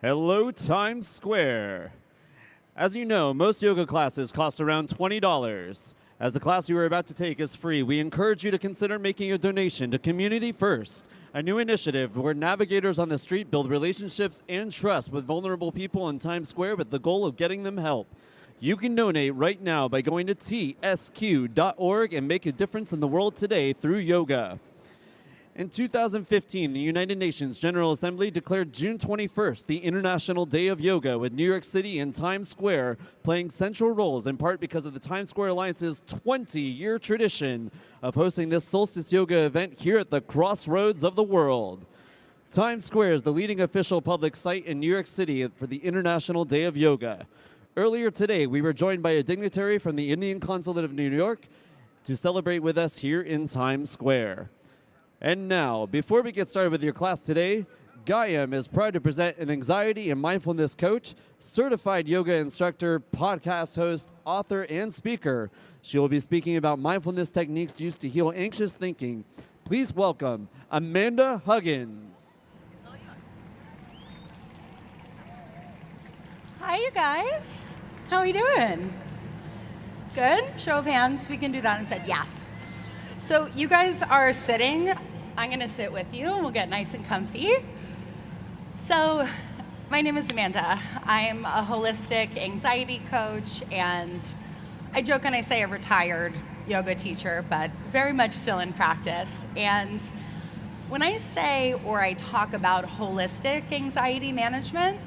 Hello, Times Square. As you know, most yoga classes cost around $20. As the class you are about to take is free, we encourage you to consider making a donation to Community First, a new initiative where navigators on the street build relationships and trust with vulnerable people in Times Square with the goal of getting them help. You can donate right now by going to tsq.org and make a difference in the world today through yoga. In 2015, the United Nations General Assembly declared June 21st the International Day of Yoga, with New York City and Times Square playing central roles, in part because of the Times Square Alliance's 20-year tradition of hosting this Solstice Yoga event here at the crossroads of the world. Times Square is the leading official public site in New York City for the International Day of Yoga. Earlier today, we were joined by a dignitary from the Indian Consulate of New York to celebrate with us here in Times Square. And now, before we get started with your class today, Gaiam is proud to present an anxiety and mindfulness coach, certified yoga instructor, podcast host, author, and speaker. She will be speaking about mindfulness techniques used to heal anxious thinking. Please welcome Amanda Huggins. Hi, you guys. How are we doing? Good? Show of hands. We can do that instead. Yes. So you guys are sitting. I'm going to sit with you, and we'll get nice and comfy. So my name is Amanda. I'm a holistic anxiety coach, and I joke when I say a retired yoga teacher, but very much still in practice. And when I say or I talk about holistic anxiety management,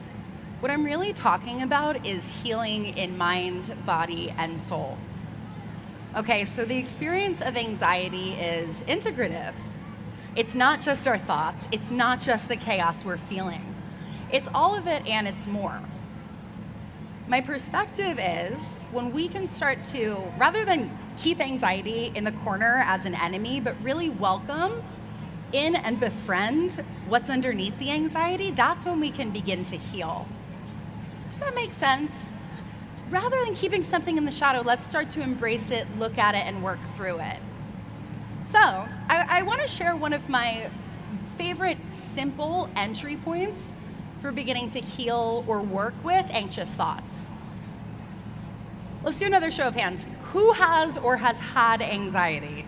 what I'm really talking about is healing in mind, body, and soul. Okay, so the experience of anxiety is integrative. It's not just our thoughts. It's not just the chaos we're feeling. It's all of it and it's more. My perspective is when we can start to, rather than keep anxiety in the corner as an enemy, but really welcome in and befriend what's underneath the anxiety, that's when we can begin to heal. Does that make sense? Rather than keeping something in the shadow, let's start to embrace it, look at it, and work through it. So, I want to share one of my favorite simple entry points for beginning to heal or work with anxious thoughts. Let's do another show of hands. Who has or has had anxiety?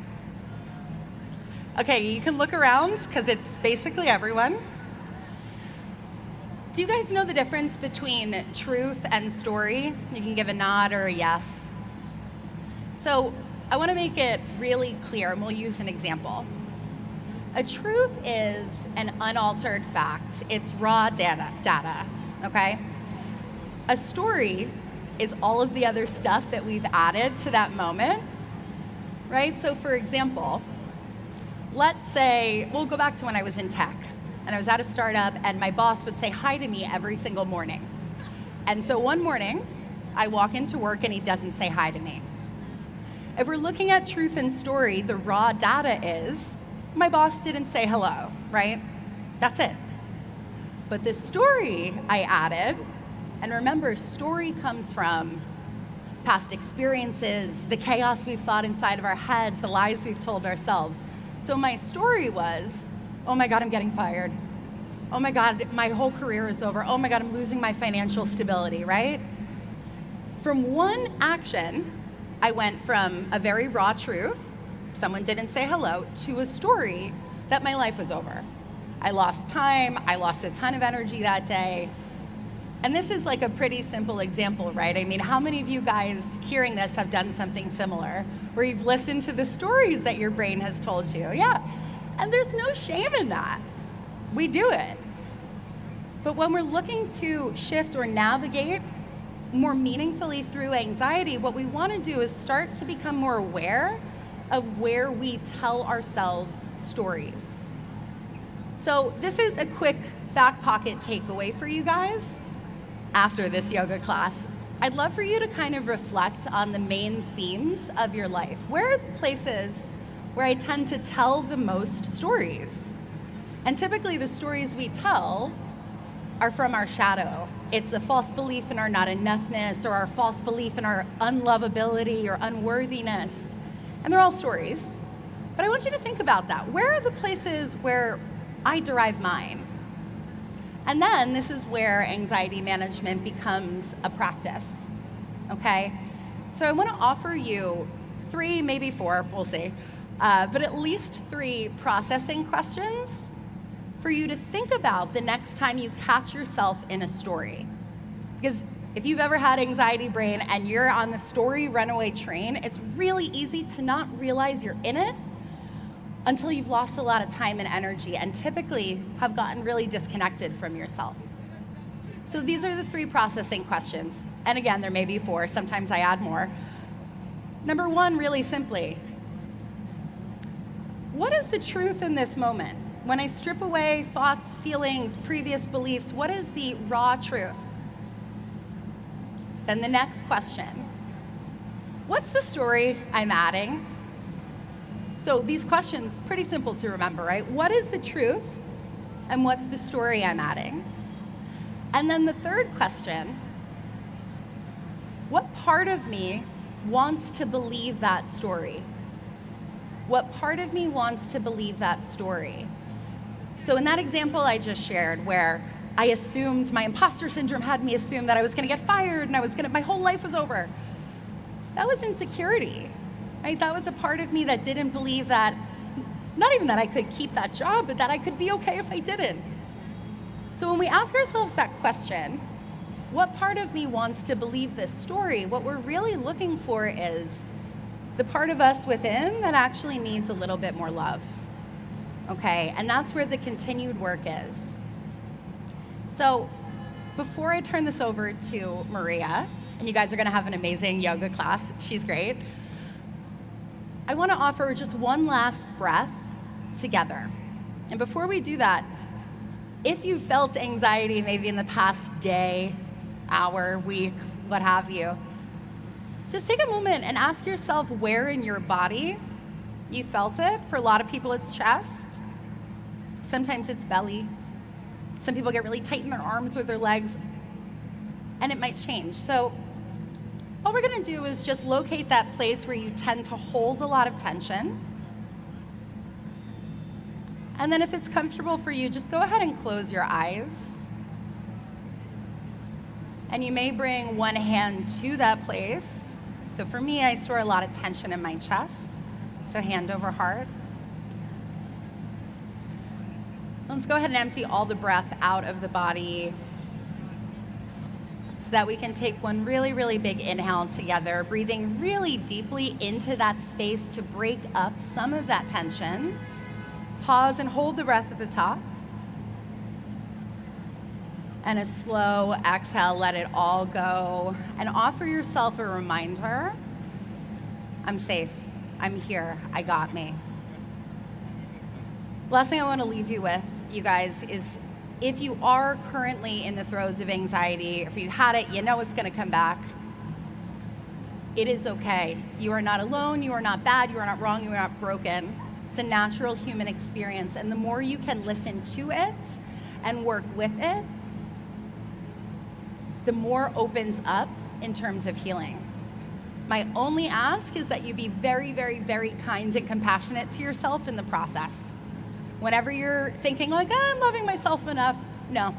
Okay, you can look around because it's basically everyone. Do you guys know the difference between truth and story? You can give a nod or a yes. So I want to make it really clear, and we'll use an example. A truth is an unaltered fact. It's raw data, okay? A story is all of the other stuff that we've added to that moment, right? So for example, let's say, we'll go back to when I was in tech. And I was at a startup, and my boss would say hi to me every single morning. And so one morning, I walk into work, and he doesn't say hi to me. If we're looking at truth and story, the raw data is, my boss didn't say hello, right? That's it. But the story I added, and remember, story comes from past experiences, the chaos we've thought inside of our heads, the lies we've told ourselves. So my story was, oh my God, I'm getting fired. Oh my God, my whole career is over. Oh my God, I'm losing my financial stability, right? From one action, I went from a very raw truth, someone didn't say hello, to a story that my life was over. I lost time, I lost a ton of energy that day. And this is like a pretty simple example, right? I mean, how many of you guys hearing this have done something similar, where you've listened to the stories that your brain has told you? Yeah. And there's no shame in that. We do it. But when we're looking to shift or navigate more meaningfully through anxiety, what we want to do is start to become more aware of where we tell ourselves stories. So this is a quick back pocket takeaway for you guys after this yoga class. I'd love for you to kind of reflect on the main themes of your life. Where are the places where I tend to tell the most stories? And typically the stories we tell are from our shadow. It's a false belief in our not enoughness, or our false belief in our unlovability or unworthiness. And they're all stories. But I want you to think about that. Where are the places where I derive mine? And then this is where anxiety management becomes a practice, okay? So I want to offer you 3, maybe 4, we'll see, but at least 3 processing questions for you to think about the next time you catch yourself in a story. Because if you've ever had anxiety brain and you're on the story runaway train, it's really easy to not realize you're in it until you've lost a lot of time and energy and typically have gotten really disconnected from yourself. So these are the 3 processing questions. And again, there may be 4, sometimes I add more. Number 1, really simply, what is the truth in this moment? When I strip away thoughts, feelings, previous beliefs, what is the raw truth? Then the next question, what's the story I'm adding? So these questions, pretty simple to remember, right? What is the truth and what's the story I'm adding? And then the third question, what part of me wants to believe that story? What part of me wants to believe that story? So in that example I just shared where I assumed, my imposter syndrome had me assume that I was gonna get fired and my whole life was over. That was insecurity, right? That was a part of me that didn't believe that, not even that I could keep that job, but that I could be okay if I didn't. So when we ask ourselves that question, what part of me wants to believe this story? What we're really looking for is the part of us within that actually needs a little bit more love, okay? And that's where the continued work is. So before I turn this over to Maria, and you guys are gonna have an amazing yoga class, she's great, I wanna offer just one last breath together. And before we do that, if you felt anxiety maybe in the past day, hour, week, what have you, just take a moment and ask yourself where in your body you felt it. For a lot of people, it's chest. Sometimes it's belly. Some people get really tight in their arms or their legs, and it might change. So all we're gonna do is just locate that place where you tend to hold a lot of tension. And then if it's comfortable for you, just go ahead and close your eyes. And you may bring one hand to that place. So for me, I store a lot of tension in my chest. So hand over heart. Let's go ahead and empty all the breath out of the body so that we can take one really, really big inhale together, breathing really deeply into that space to break up some of that tension. Pause and hold the breath at the top. And a slow exhale, let it all go. And offer yourself a reminder, I'm safe, I'm here, I got me. Last thing I want to leave you with, you guys, is if you are currently in the throes of anxiety, if you had it, you know it's going to come back, it is okay. You are not alone, you are not bad, you are not wrong, you are not broken. It's a natural human experience, and the more you can listen to it and work with it, the more opens up in terms of healing. My only ask is that you be very, very, very kind and compassionate to yourself in the process. Whenever you're thinking like, I'm loving myself enough, no.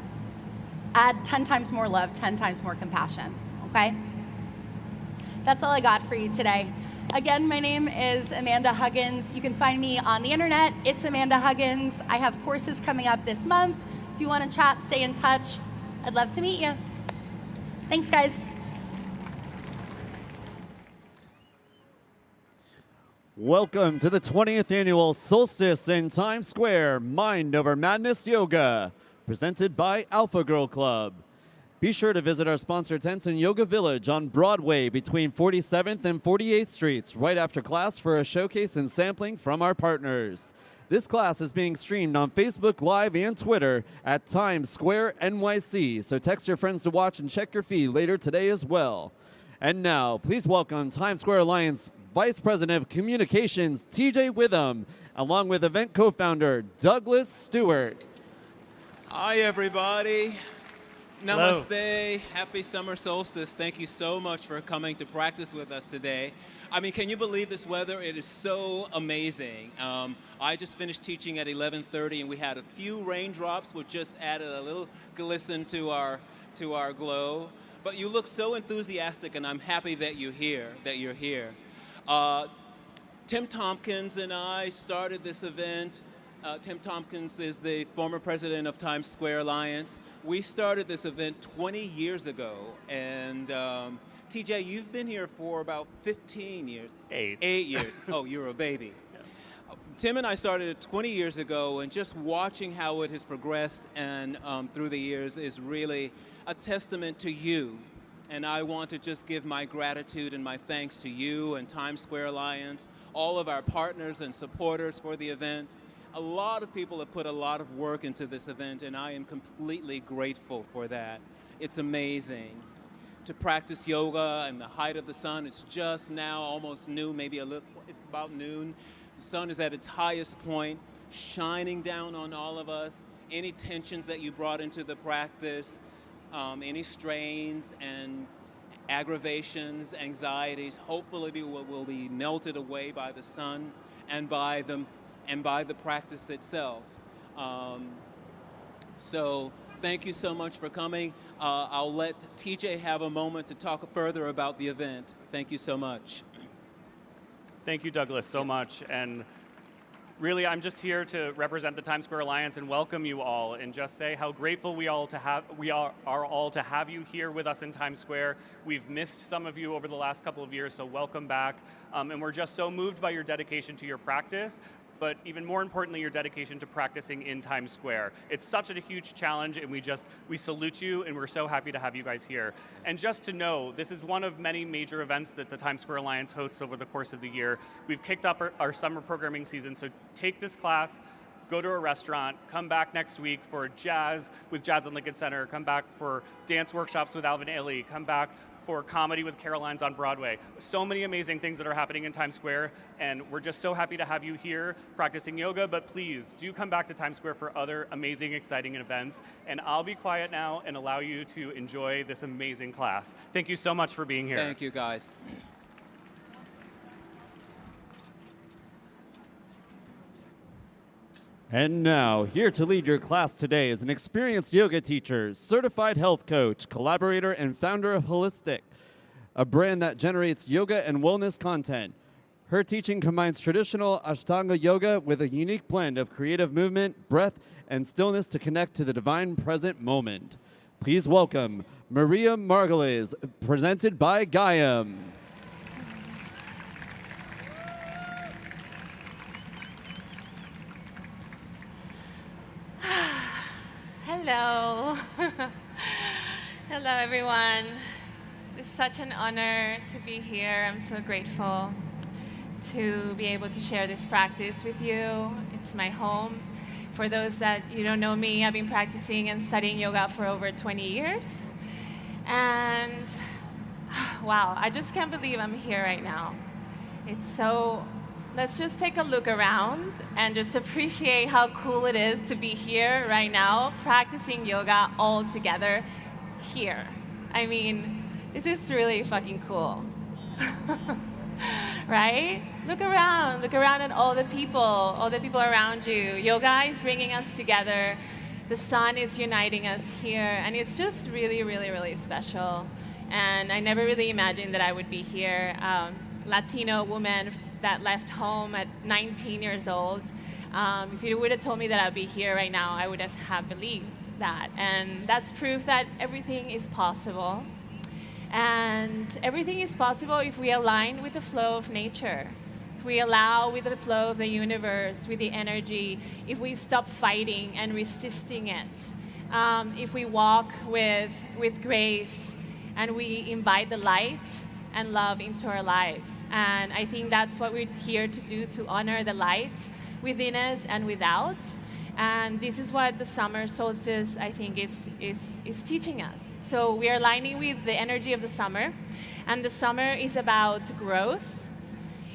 Add 10 times more love, 10 times more compassion, okay? That's all I got for you today. Again, my name is Amanda Huggins. You can find me on the internet. It's Amanda Huggins. I have courses coming up this month. If you want to chat, stay in touch. I'd love to meet you. Thanks, guys. Welcome to the 20th annual Solstice in Times Square Mind Over Madness Yoga, presented by Alpha Girl Club. Be sure to visit our sponsor tents in Yoga Village on Broadway between 47th and 48th Streets right after class for a showcase and sampling from our partners. This class is being streamed on Facebook Live and Twitter at Times Square NYC, so text your friends to watch and check your feed later today as well. And now, please welcome Times Square Alliance Vice President of Communications, TJ Witham, along with event co-founder Douglas Stewart. Hi, everybody. Hello. Namaste. Happy summer solstice. Thank you so much for coming to practice with us today. I mean, can you believe this weather? It is so amazing. I just finished teaching at 11:30, and we had a few raindrops, which just added a little glisten to our glow. But you look so enthusiastic, and I'm happy that you're here. Tim Tompkins and I started this event. Tim Tompkins is the former president of Times Square Alliance. We started this event 20 years ago, and TJ, you've been here for about 15 years. 8. 8 years. Oh, you're a baby. Tim and I started it 20 years ago, and just watching how it has progressed and through the years is really a testament to you. And I want to just give my gratitude and my thanks to you and Times Square Alliance, all of our partners and supporters for the event. A lot of people have put a lot of work into this event, and I am completely grateful for that. It's amazing. To practice yoga in the height of the sun, it's just now almost noon, maybe it's about noon. The sun is at its highest point, shining down on all of us. Any tensions that you brought into the practice, any strains and aggravations, anxieties, hopefully will be melted away by the sun and by the practice itself. So thank you so much for coming. I'll let TJ have a moment to talk further about the event. Thank you so much. Thank you, Douglas, so much. And really, I'm just here to represent the Times Square Alliance and welcome you all, and just say how grateful we are all to have you here with us in Times Square. We've missed some of you over the last couple of years, so welcome back. And we're just so moved by your dedication to your practice, but even more importantly, your dedication to practicing in Times Square. It's such a huge challenge, and we salute you, and we're so happy to have you guys here. And just to know, this is one of many major events that the Times Square Alliance hosts over the course of the year. We've kicked up our summer programming season, so take this class, go to a restaurant, come back next week for jazz with Jazz and Lincoln Center, come back for dance workshops with Alvin Ailey, come back for comedy with Caroline's on Broadway. So many amazing things that are happening in Times Square, and we're just so happy to have you here practicing yoga, but please do come back to Times Square for other amazing, exciting events, and I'll be quiet now and allow you to enjoy this amazing class. Thank you so much for being here. Thank you, guys. And now, here to lead your class today is an experienced yoga teacher, certified health coach, collaborator, and founder of Holistic, a brand that generates yoga and wellness content. Her teaching combines traditional Ashtanga yoga with a unique blend of creative movement, breath, and stillness to connect to the divine present moment. Please welcome Maria Margolies, presented by Gaiam. Hello. Hello, everyone. It's such an honor to be here. I'm so grateful to be able to share this practice with you. It's my home. For those that you don't know me, I've been practicing and studying yoga for over 20 years. And wow, I just can't believe I'm here right now. Let's just take a look around and just appreciate how cool it is to be here right now, practicing yoga all together here. I mean, this is really fucking cool. Right? Look around at all the people around you. Yoga is bringing us together. The sun is uniting us here, and it's just really, really, really special. And I never really imagined that I would be here. Latino woman that left home at 19 years old. If you would have told me that I'd be here right now, I would have believed that. And that's proof that everything is possible. And everything is possible if we align with the flow of nature. If we allow with the flow of the universe, with the energy, if we stop fighting and resisting it, if we walk with grace and we invite the light and love into our lives. And I think that's what we're here to do, to honor the light within us and without. And this is what the summer solstice, I think, is teaching us. So we are aligning with the energy of the summer. And the summer is about growth.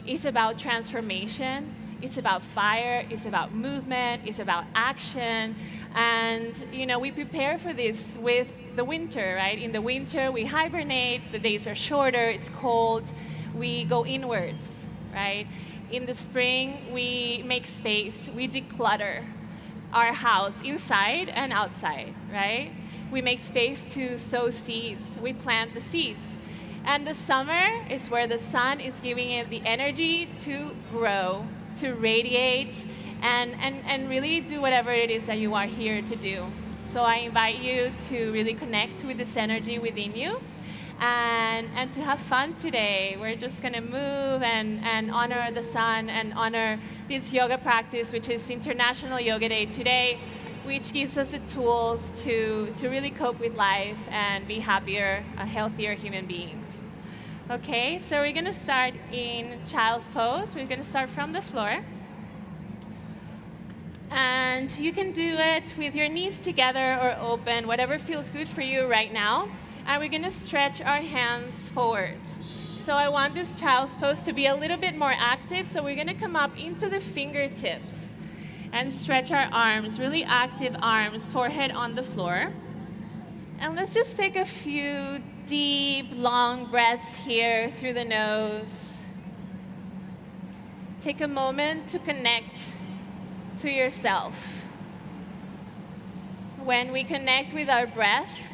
It's about transformation. It's about fire. It's about movement. It's about action. And, we prepare for this with the winter, right? In the winter, we hibernate, the days are shorter, it's cold, we go inwards, right? In the spring, we make space, we declutter our house inside and outside, right? We make space to sow seeds, we plant the seeds. And the summer is where the sun is giving it the energy to grow, to radiate, and really do whatever it is that you are here to do. So I invite you to really connect with this energy within you and to have fun today. We're just going to move and honor the sun and honor this yoga practice, which is International Yoga Day today, which gives us the tools to really cope with life and be happier, healthier human beings. Okay, so we're going to start in child's pose. We're going to start from the floor. And you can do it with your knees together or open, whatever feels good for you right now. And we're going to stretch our hands forwards. So I want this child's pose to be a little bit more active, so we're going to come up into the fingertips and stretch our arms, really active arms, forehead on the floor. And let's just take a few deep, long breaths here through the nose. Take a moment to connect to yourself. When we connect with our breath,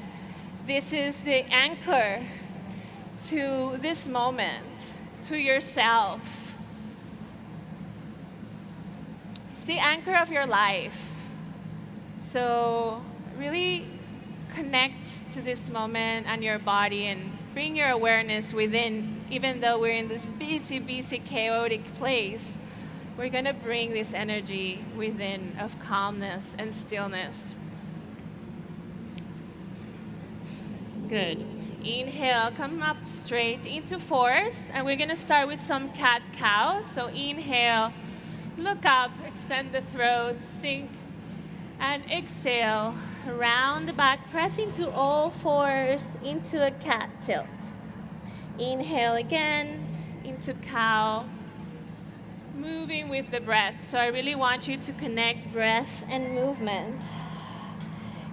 this is the anchor to this moment, to yourself. It's the anchor of your life. So really connect to this moment and your body and bring your awareness within. Even though we're in this busy, chaotic place, we're going to bring this energy within of calmness and stillness. Good. Inhale, come up straight into fours, and we're going to start with some cat-cow. So inhale, look up, extend the throat, sink, and exhale, round the back, press into all fours, into a cat tilt. Inhale again, into cow, moving with the breath. So I really want you to connect breath and movement.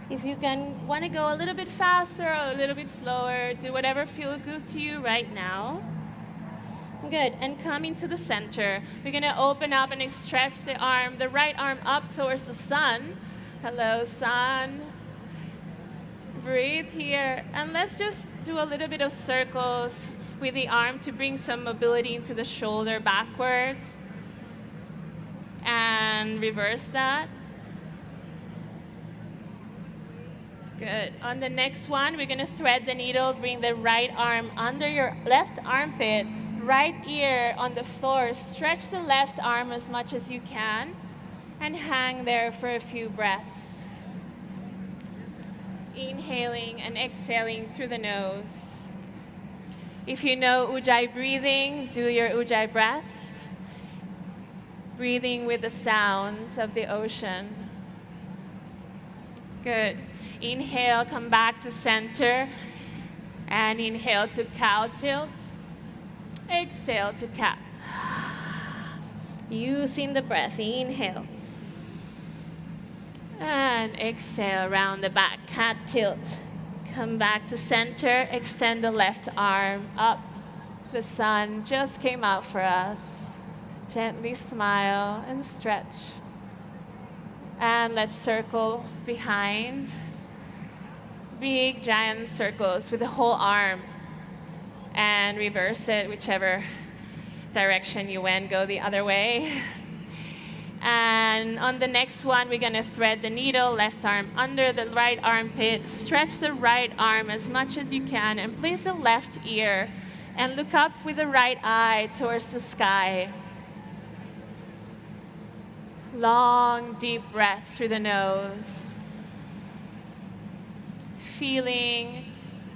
If you want to go a little bit faster or a little bit slower, do whatever feels good to you right now. Good, and come into the center. We're going to open up and stretch the arm, the right arm up towards the sun. Hello, sun. Breathe here, and let's just do a little bit of circles with the arm to bring some mobility into the shoulder backwards. And reverse that. Good. On the next one, we're going to thread the needle, bring the right arm under your left armpit, right ear on the floor. Stretch the left arm as much as you can and hang there for a few breaths. Inhaling and exhaling through the nose. If you know Ujjayi breathing, do your Ujjayi breath. Breathing with the sound of the ocean. Good. Inhale, come back to center. And inhale to cow tilt. Exhale to cat. Using the breath. Inhale. And exhale, round the back, cat tilt. Come back to center, extend the left arm up. The sun just came out for us. Gently smile and stretch. And let's circle behind. Big giant circles with the whole arm. And reverse it, whichever direction you went, go the other way. And on the next one, we're going to thread the needle, left arm under the right armpit. Stretch the right arm as much as you can and place the left ear and look up with the right eye towards the sky. Long, deep breaths through the nose. Feeling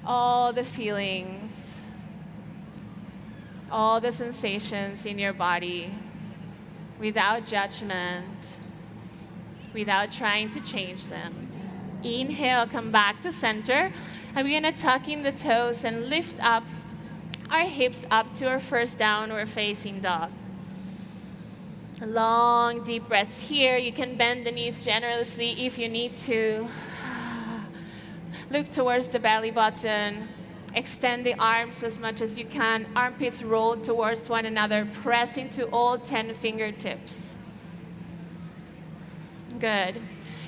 all the feelings, all the sensations in your body without judgment, without trying to change them. Inhale, come back to center. And we're going to tuck in the toes and lift up our hips up to our first downward facing dog. Long, deep breaths here. You can bend the knees generously if you need to. Look towards the belly button. Extend the arms as much as you can. Armpits roll towards one another. Press into all 10 fingertips. Good.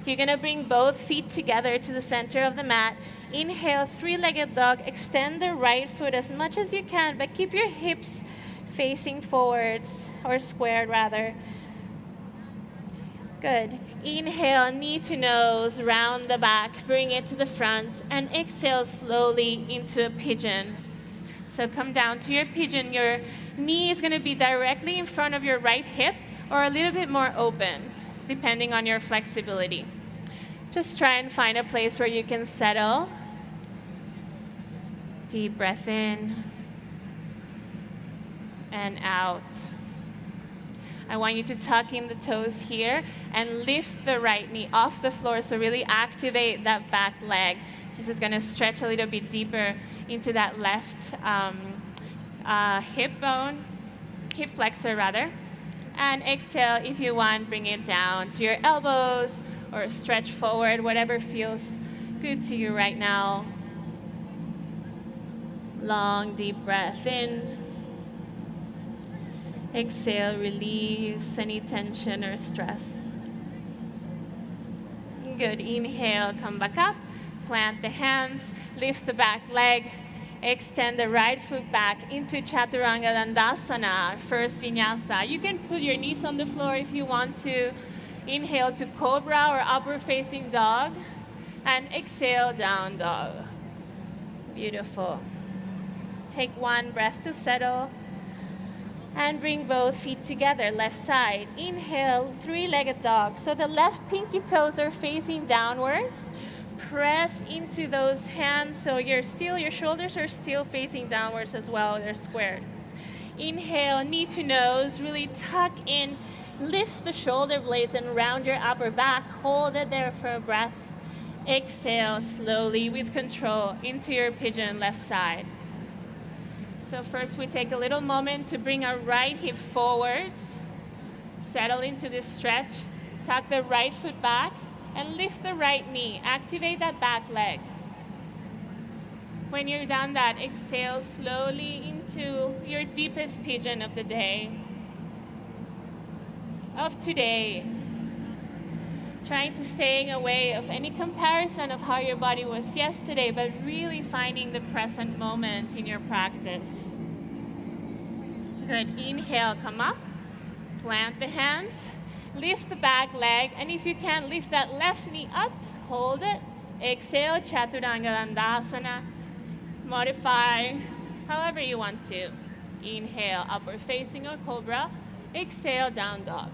You're going to bring both feet together to the center of the mat. Inhale, three-legged dog. Extend the right foot as much as you can, but keep your hips facing forwards, or squared rather. Good. Inhale, knee to nose, round the back, bring it to the front, and exhale slowly into a pigeon. So come down to your pigeon. Your knee is going to be directly in front of your right hip or a little bit more open, depending on your flexibility. Just try and find a place where you can settle. Deep breath in and out. I want you to tuck in the toes here and lift the right knee off the floor, so really activate that back leg. This is going to stretch a little bit deeper into that left hip bone, hip flexor rather. And exhale, if you want, bring it down to your elbows or stretch forward, whatever feels good to you right now. Long, deep breath in. Exhale, release any tension or stress. Good. Inhale, come back up. Plant the hands, lift the back leg, extend the right foot back into Chaturanga Dandasana, first vinyasa. You can put your knees on the floor if you want to. Inhale to cobra or upward facing dog, and exhale, down dog. Beautiful. Take one breath to settle. And bring both feet together, left side. Inhale, three-legged dog. So the left pinky toes are facing downwards. Press into those hands so your shoulders are still facing downwards as well. They're squared. Inhale, knee to nose. Really tuck in. Lift the shoulder blades and round your upper back. Hold it there for a breath. Exhale slowly with control into your pigeon, left side. So first we take a little moment to bring our right hip forwards, settle into this stretch, tuck the right foot back, and lift the right knee. Activate that back leg. When you're done that, exhale slowly into your deepest pigeon of the day, of today. Trying to staying away of any comparison of how your body was yesterday, but really finding the present moment in your practice. Good. Inhale, come up. Plant the hands. Lift the back leg, and if you can, lift that left knee up. Hold it. Exhale, Chaturanga Dandasana. Modify however you want to. Inhale, upward facing or cobra. Exhale, down dog.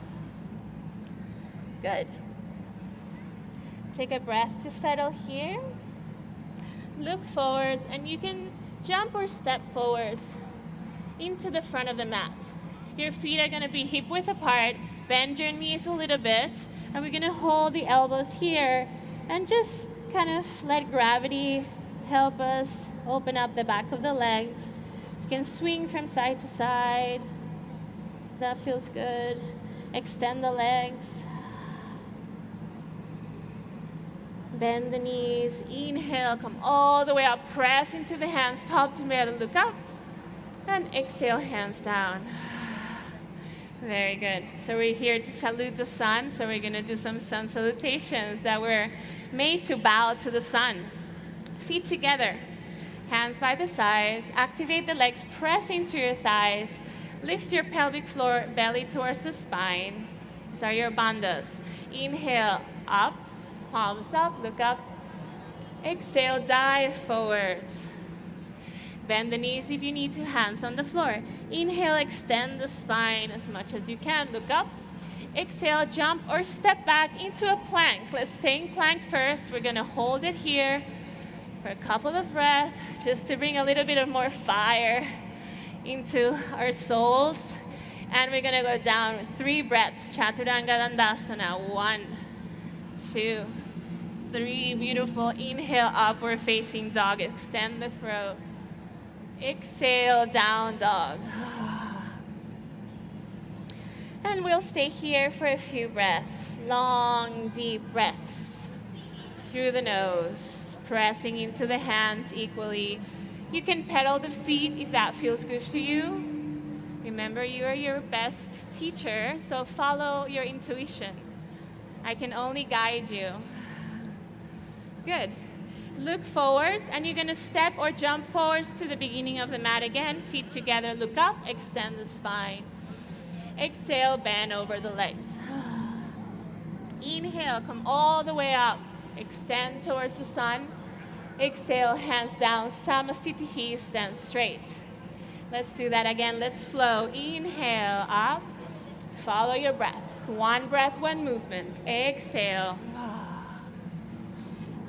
Good. Take a breath to settle here. Look forwards, and you can jump or step forwards into the front of the mat. Your feet are going to be hip width apart. Bend your knees a little bit, and we're going to hold the elbows here and just kind of let gravity help us open up the back of the legs. You can swing from side to side. That feels good. Extend the legs. Bend the knees. Inhale, come all the way up. Press into the hands, palm to middle, look up. And exhale, hands down. Very good. So we're here to salute the sun. So we're going to do some sun salutations that were made to bow to the sun. Feet together. Hands by the sides. Activate the legs. Press into your thighs. Lift your pelvic floor, belly towards the spine. These are your bandhas. Inhale, up. Palms up, look up. Exhale, dive forwards. Bend the knees if you need to, hands on the floor. Inhale, extend the spine as much as you can, look up. Exhale, jump or step back into a plank. Let's stay in plank first. We're gonna hold it here for a couple of breaths, just to bring a little bit of more fire into our souls. And we're gonna go down with 3 breaths, Chaturanga Dandasana. 1, 2, 3, beautiful. Inhale, upward facing dog. Extend the throat. Exhale, down dog. And we'll stay here for a few breaths. Long, deep breaths through the nose. pressing into the hands equally. You can pedal the feet if that feels good to you. Remember, you are your best teacher, so follow your intuition. I can only guide you. Good. Look forwards, and you're going to step or jump forwards to the beginning of the mat again. Feet together, look up, extend the spine. Exhale, bend over the legs. Inhale, come all the way up. Extend towards the sun. Exhale, hands down, Samastitihi, stand straight. Let's do that again. Let's flow. Inhale, up. Follow your breath. One breath, one movement. Exhale.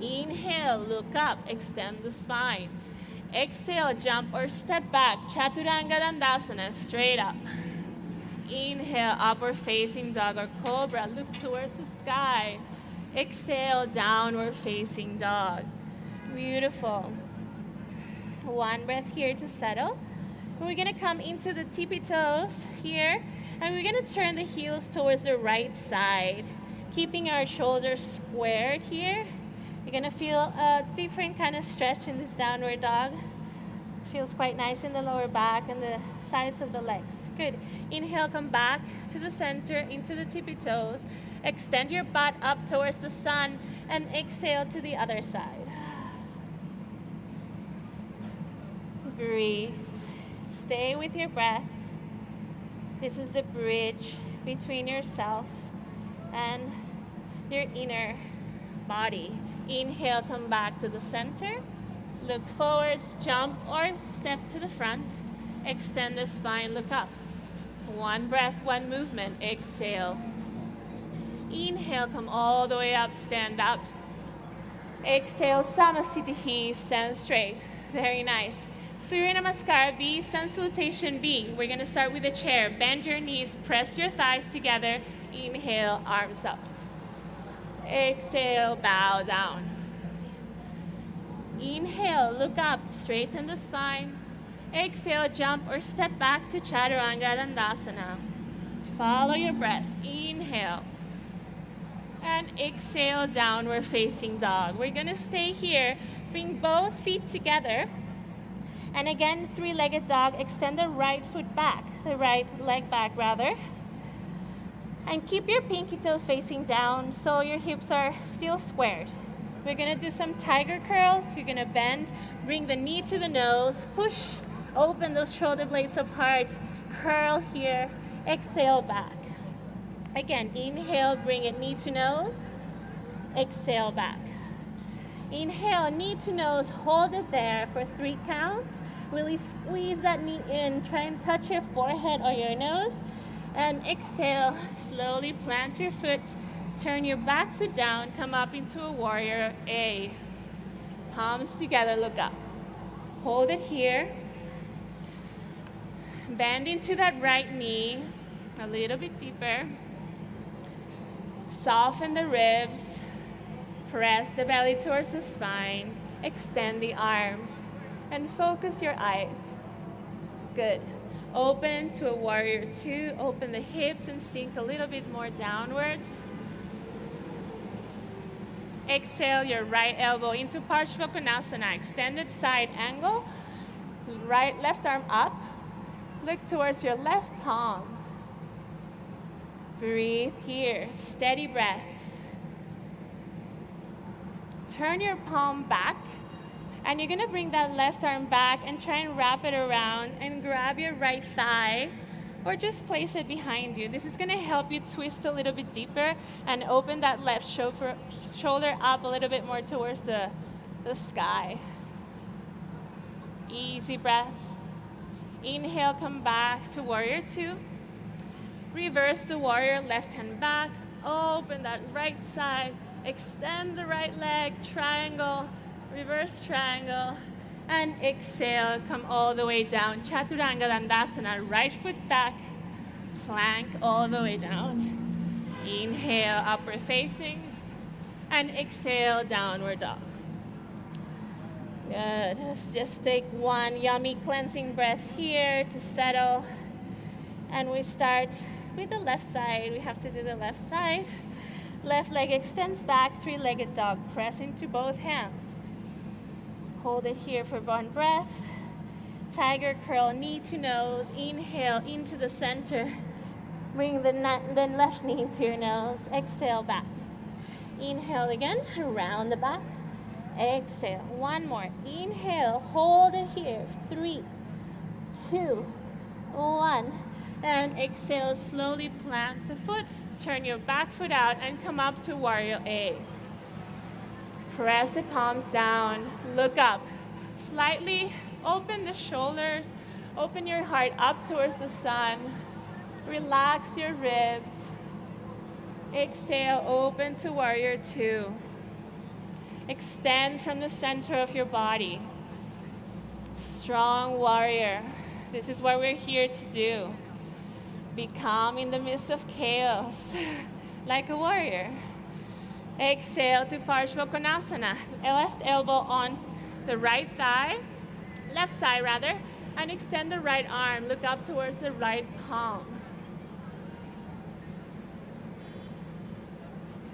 Inhale, look up, extend the spine. Exhale, jump or step back. Chaturanga Dandasana, straight up. Inhale, upward facing dog or cobra. Look towards the sky. Exhale, downward facing dog. Beautiful. One breath here to settle. We're going to come into the tippy toes here, and we're going to turn the heels towards the right side, keeping our shoulders squared here. You're going to feel a different kind of stretch in this downward dog. Feels quite nice in the lower back and the sides of the legs. Good. Inhale, come back to the center, into the tippy toes. Extend your butt up towards the sun, and exhale to the other side. Breathe. Stay with your breath. This is the bridge between yourself and your inner body. Inhale, come back to the center. Look forwards, jump or step to the front. Extend the spine, look up. One breath, one movement. Exhale. Inhale, come all the way up, stand up. Exhale, Samastitihi, stand straight. Very nice. Surya Namaskar B, Sun Salutation B. We're going to start with the chair. Bend your knees, press your thighs together. Inhale, arms up. Exhale, bow down. Inhale, look up, straighten the spine. Exhale, jump or step back to Chaturanga Dandasana. Follow your breath. Inhale. And exhale, downward facing dog. We're going to stay here. Bring both feet together. And again, three-legged dog. Extend the right foot back, the right leg back rather. And keep your pinky toes facing down so your hips are still squared. We're gonna do some tiger curls. You're gonna bend, bring the knee to the nose, push, open those shoulder blades apart, curl here, exhale back. Again, inhale, bring it knee to nose, exhale back. Inhale, knee to nose, hold it there for 3 counts. Really squeeze that knee in, try and touch your forehead or your nose. And exhale, slowly plant your foot, turn your back foot down, come up into a warrior A. Palms together, look up. Hold it here. Bend into that right knee, a little bit deeper. Soften the ribs. Press the belly towards the spine. Extend the arms. And focus your eyes. Good. Open to a warrior 2. Open the hips and sink a little bit more downwards. Exhale your right elbow into Parshvakonasana. Extended side angle. Left arm up. Look towards your left palm. Breathe here. Steady breath. Turn your palm back, and you're gonna bring that left arm back and try and wrap it around and grab your right thigh, or just place it behind you. This is gonna help you twist a little bit deeper and open that left shoulder up a little bit more towards the sky. Easy breath. Inhale, come back to warrior 2. Reverse the warrior, left hand back, open that right side. Extend the right leg, triangle, reverse triangle, and exhale, come all the way down. Chaturanga Dandasana, right foot back, plank all the way down. Inhale, upward facing, and exhale, downward dog. Good, let's just take one yummy cleansing breath here to settle. And we start with the left side. We have to do the left side. Left leg extends back, 3-legged dog. Press into both hands. Hold it here for one breath. Tiger curl, knee to nose. Inhale into the center. Bring the left knee into your nose. Exhale back. Inhale again, around the back. Exhale. One more. Inhale, hold it here. 3, 2, 1. And exhale, slowly plant the foot. Turn your back foot out and come up to warrior A. Press the palms down. Look up. Slightly open the shoulders. Open your heart up towards the sun. Relax your ribs. Exhale, open to warrior 2. Extend from the center of your body. Strong warrior. This is what we're here to do. Be calm in the midst of chaos, like a warrior. Exhale to Parshvakonasana. Left elbow on the right thigh, left side rather, and extend the right arm. Look up towards the right palm.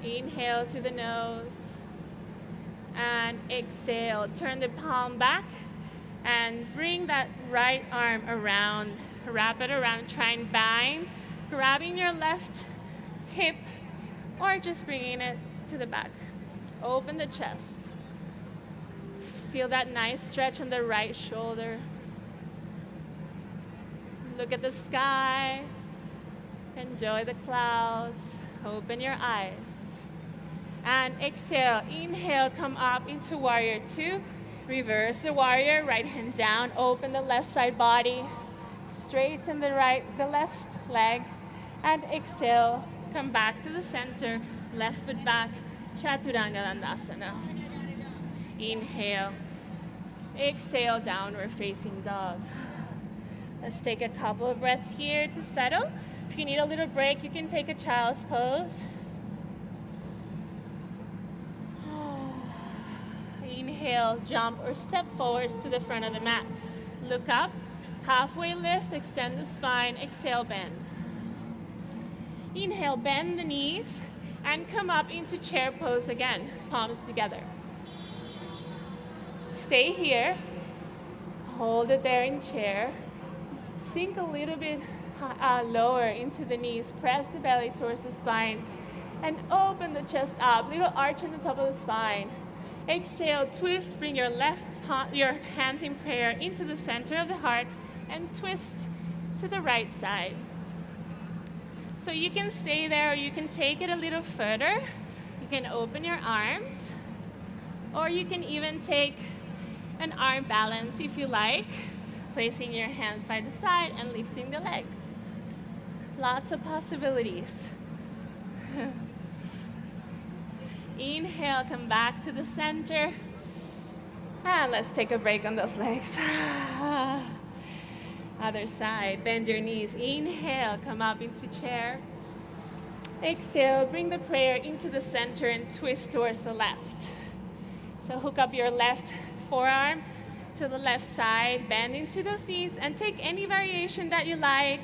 Inhale through the nose and exhale. Turn the palm back and bring that right arm around. Wrap it around. Try and bind, grabbing your left hip or just bringing it to the back. Open the chest. Feel that nice stretch on the right shoulder. Look at the sky. Enjoy the clouds. Open your eyes. And exhale. Inhale, come up into warrior 2. Reverse the warrior, right hand down. Open the left side body. Straighten the left leg. And exhale, come back to the center. Left foot back. Chaturanga Dandasana. Inhale. Exhale, downward facing dog. Let's take a couple of breaths here to settle. If you need a little break, you can take a child's pose. Inhale, jump or step forwards to the front of the mat. Look up, halfway lift, extend the spine, exhale, bend. Inhale, bend the knees and come up into chair pose again, palms together. Stay here, hold it there in chair. Sink a little bit lower into the knees, press the belly towards the spine and open the chest up, little arch on the top of the spine. Exhale, twist, bring your your hands in prayer into the center of the heart and twist to the right side. So you can stay there or you can take it a little further. You can open your arms or you can even take an arm balance if you like, placing your hands by the side and lifting the legs. Lots of possibilities. Inhale, come back to the center. And let's take a break on those legs. Other side, bend your knees. Inhale, come up into chair. Exhale, bring the prayer into the center and twist towards the left. So hook up your left forearm to the left side, bend into those knees, and take any variation that you like,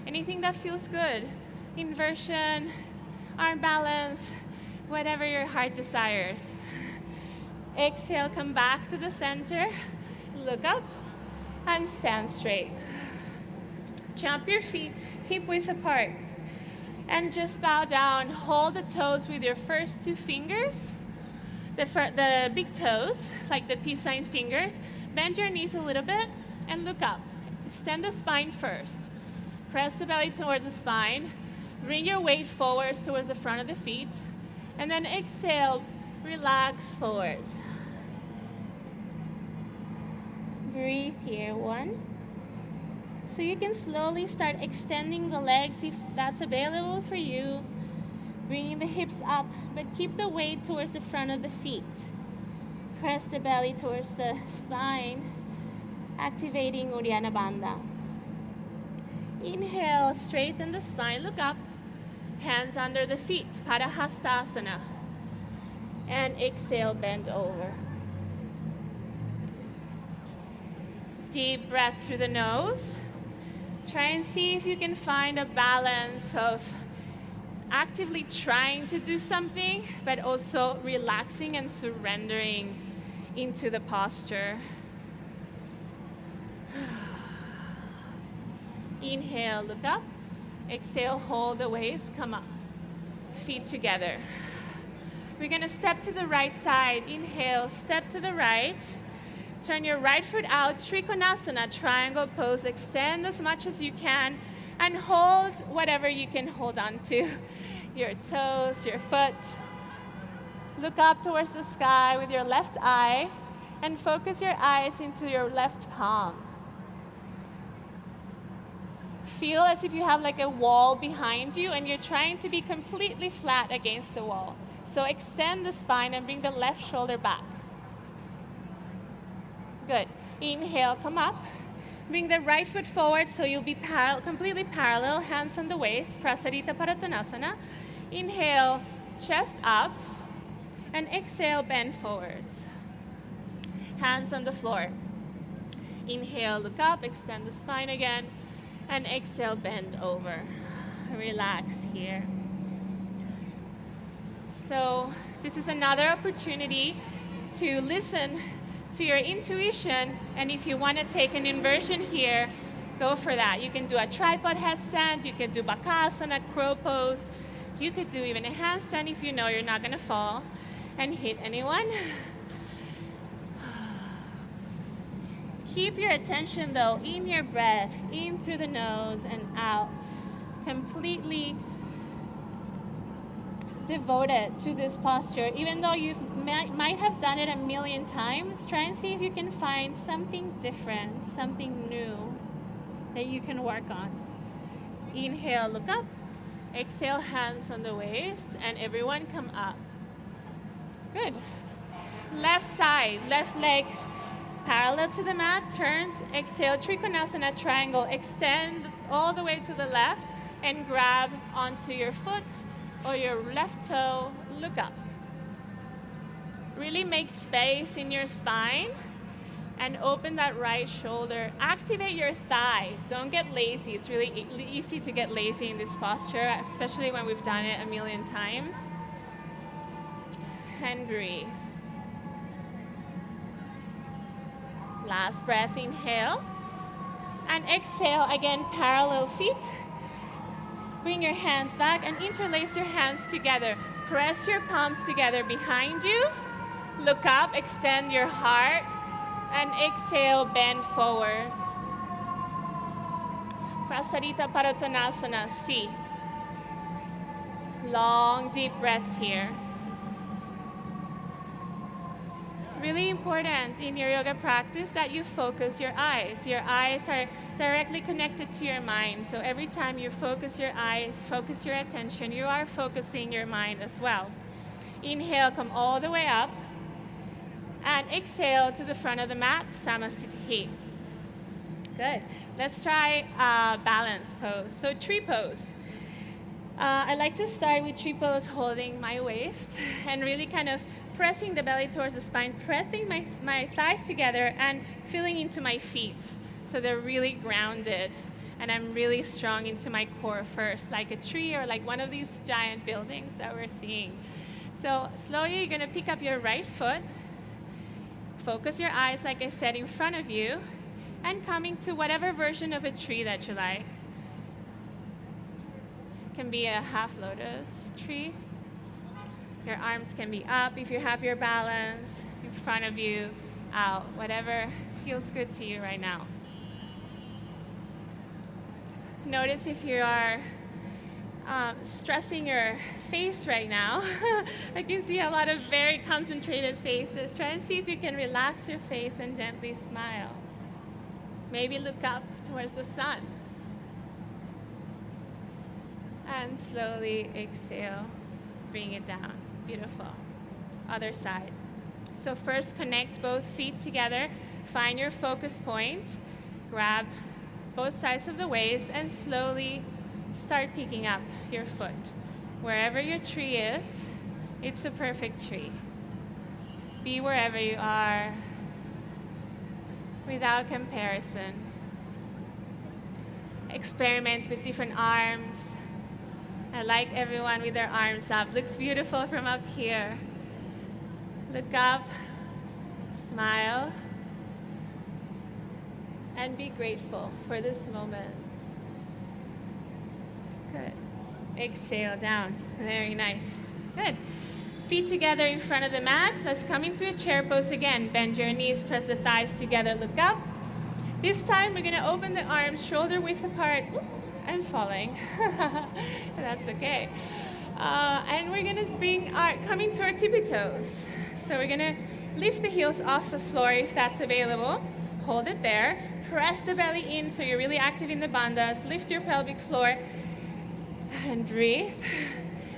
anything that feels good. Inversion, arm balance, whatever your heart desires. Exhale, come back to the center, look up, and stand straight. Jump your feet hip width apart. And just bow down, hold the toes with your first 2 fingers, the big toes, like the peace sign fingers. Bend your knees a little bit and look up. Extend the spine first. Press the belly towards the spine. Bring your weight forwards towards the front of the feet. And then exhale, relax forwards. Breathe here, 1. So you can slowly start extending the legs if that's available for you. Bringing the hips up, but keep the weight towards the front of the feet. Press the belly towards the spine, activating Uddiyana Bandha. Inhale, straighten the spine, look up. Hands under the feet, Padahastasana. And exhale, bend over. Deep breath through the nose. Try and see if you can find a balance of actively trying to do something, but also relaxing and surrendering into the posture. Inhale, look up. Exhale, hold the waist, come up. Feet together. We're gonna step to the right side. Inhale, step to the right. Turn your right foot out, Trikonasana, triangle pose. Extend as much as you can and hold whatever you can hold on to. Your toes, your foot. Look up towards the sky with your left eye and focus your eyes into your left palm. Feel as if you have like a wall behind you and you're trying to be completely flat against the wall. So extend the spine and bring the left shoulder back. Good. Inhale, come up. Bring the right foot forward so you'll be completely parallel, hands on the waist, Prasarita Paratonasana. Inhale, chest up, and exhale, bend forwards. Hands on the floor. Inhale, look up, extend the spine again, and exhale, bend over. Relax here. So this is another opportunity to listen to your intuition, and if you want to take an inversion here, go for that. You can do a tripod headstand, you can do Bakasana, crow pose, you could do even a handstand if you know you're not going to fall and hit anyone. Keep your attention though in your breath, in through the nose and out. Completely devoted to this posture. Even though you might have done it a million times, try and see if you can find something different, something new that you can work on. Inhale, look up. Exhale, hands on the waist, and everyone come up. Good. Left side, left leg parallel to the mat, turns. Exhale, Trikonasana, triangle. Extend all the way to the left and grab onto your foot or your left toe. Look up. Really make space in your spine and open that right shoulder. Activate your thighs. Don't get lazy. It's really easy to get lazy in this posture, especially when we've done it a million times. And breathe. Last breath, inhale. And exhale, again, parallel feet. Bring your hands back and interlace your hands together. Press your palms together behind you. Look up, extend your heart. And exhale, bend forwards. Prasarita Paratonasana, C. Long, deep breaths here. Really important in your yoga practice that you focus your eyes. Your eyes are directly connected to your mind. So every time you focus your eyes, focus your attention, you are focusing your mind as well. Inhale, come all the way up. And exhale to the front of the mat, Samastitihi. Good. Let's try balance pose. So tree pose. I like to start with tree pose holding my waist and really kind of pressing the belly towards the spine, pressing my thighs together and feeling into my feet. So they're really grounded and I'm really strong into my core first, like a tree or like one of these giant buildings that we're seeing. So slowly you're gonna pick up your right foot, focus your eyes, like I said, in front of you and coming to whatever version of a tree that you like. It can be a half lotus tree. Your arms can be up if you have your balance, in front of you, out, whatever feels good to you right now. Notice if you are stressing your face right now. I can see a lot of very concentrated faces. Try and see if you can relax your face and gently smile. Maybe look up towards the sun. And slowly exhale, bring it down. Beautiful. Other side. So first connect both feet together, find your focus point, grab both sides of the waist and slowly start picking up your foot. Wherever your tree is, it's a perfect tree. Be wherever you are without comparison. Experiment with different arms. I like everyone with their arms up. Looks beautiful from up here. Look up, smile, and be grateful for this moment. Good. Exhale down. Very nice. Good. Feet together in front of the mat. Let's come into a chair pose again. Bend your knees, press the thighs together, look up. This time we're going to open the arms shoulder width apart. Ooh, I'm falling. That's okay. And we're going to coming to our tippy toes. So we're going to lift the heels off the floor if that's available. Hold it there. Press the belly in so you're really active in the bandhas. Lift your pelvic floor and breathe.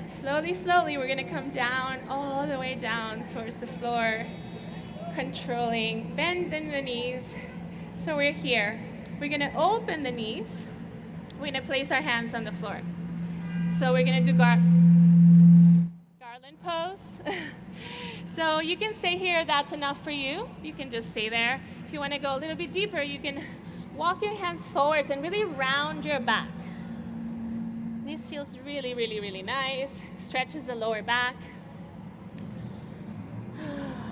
Slowly, slowly, we're going to come down, all the way down towards the floor. Controlling, bend in the knees. So we're here. We're going to open the knees. We're going to place our hands on the floor. So we're going to do garland pose. So you can stay here. That's enough for you. You can just stay there. If you want to go a little bit deeper, you can walk your hands forwards and really round your back. This feels really, really, really nice. Stretches the lower back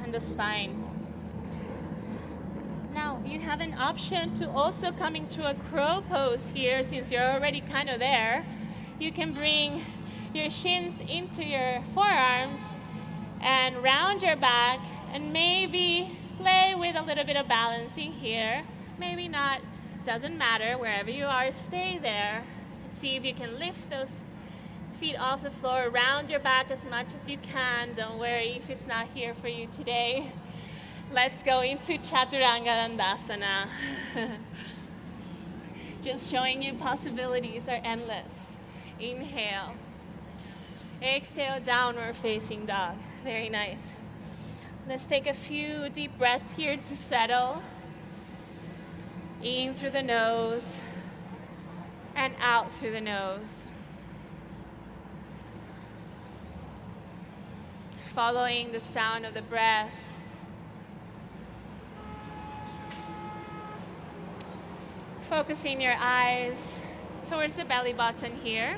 and the spine. Now, you have an option to also come into a crow pose here since you're already kind of there. You can bring your shins into your forearms and round your back and maybe play with a little bit of balancing here. Maybe not, doesn't matter. Wherever you are, stay there. See if you can lift those feet off the floor, round your back as much as you can. Don't worry if it's not here for you today. Let's go into Chaturanga Dandasana. Just showing you possibilities are endless. Inhale. Exhale, downward facing dog. Very nice. Let's take a few deep breaths here to settle. In through the nose and out through the nose. Following the sound of the breath. Focusing your eyes towards the belly button here.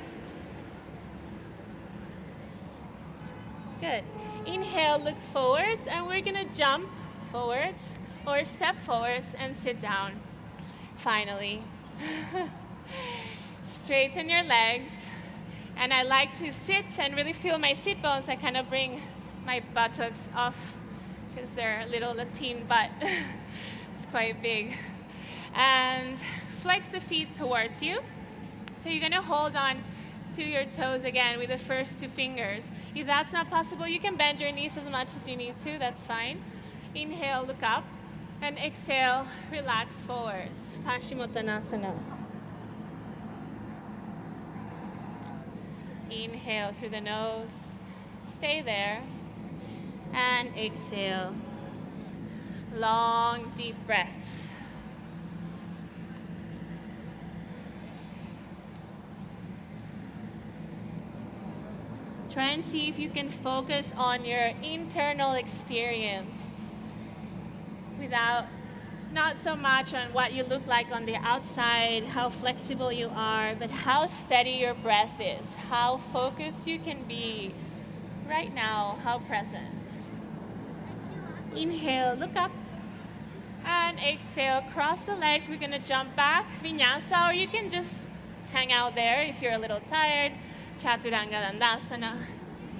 Good. Inhale, look forwards, and we're gonna jump forwards or step forwards and sit down. Finally. Straighten your legs. And I like to sit and really feel my sit bones. I kind of bring my buttocks off because they're a little Latin butt. It's quite big. And flex the feet towards you. So you're gonna hold on to your toes again with the first two fingers. If that's not possible, you can bend your knees as much as you need to, that's fine. Inhale, look up, and exhale, relax forwards. Paschimottanasana. Inhale through the nose, stay there, and exhale. Long, deep breaths. Try and see if you can focus on your internal experience without, not so much on what you look like on the outside, how flexible you are, but how steady your breath is, how focused you can be right now, how present. Inhale, look up, and exhale, cross the legs. We're gonna jump back, vinyasa, or you can just hang out there if you're a little tired. Chaturanga Dandasana.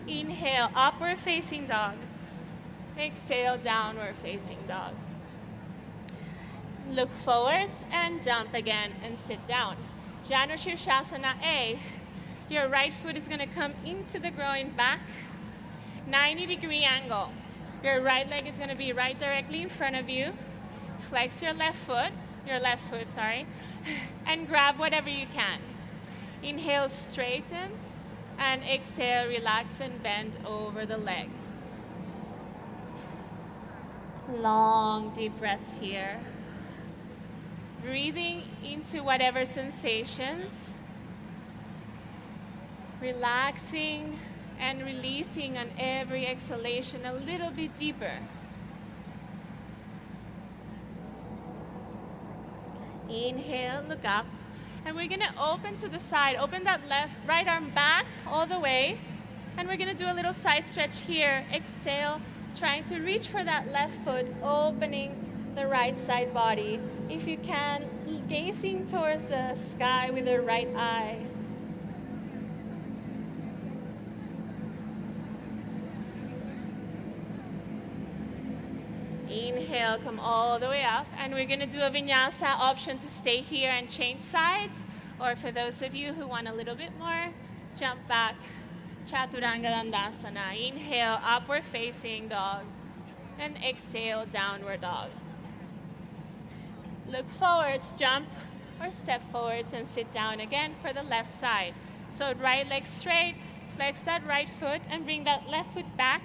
Inhale, upward facing dog. Exhale, downward facing dog. Look forwards and jump again and sit down. Janu Shirshasana A. Your right foot is going to come into the groin back. 90-degree angle. Your right leg is going to be right directly in front of you. Flex your left foot, and grab whatever you can. Inhale, straighten, and exhale, relax and bend over the leg. Long, deep breaths here. Breathing into whatever sensations. Relaxing and releasing on every exhalation a little bit deeper. Inhale, look up. And we're gonna open to the side. Open that right arm back all the way. And we're gonna do a little side stretch here. Exhale, trying to reach for that left foot, opening the right side body. If you can, gazing towards the sky with the right eye. Inhale, come all the way up, and we're going to do a vinyasa option to stay here and change sides, or for those of you who want a little bit more, jump back, Chaturanga Dandasana. Inhale, upward facing dog, and exhale, downward dog. Look forwards, jump or step forwards and sit down again for the left side. So right leg straight, flex that right foot and bring that left foot back.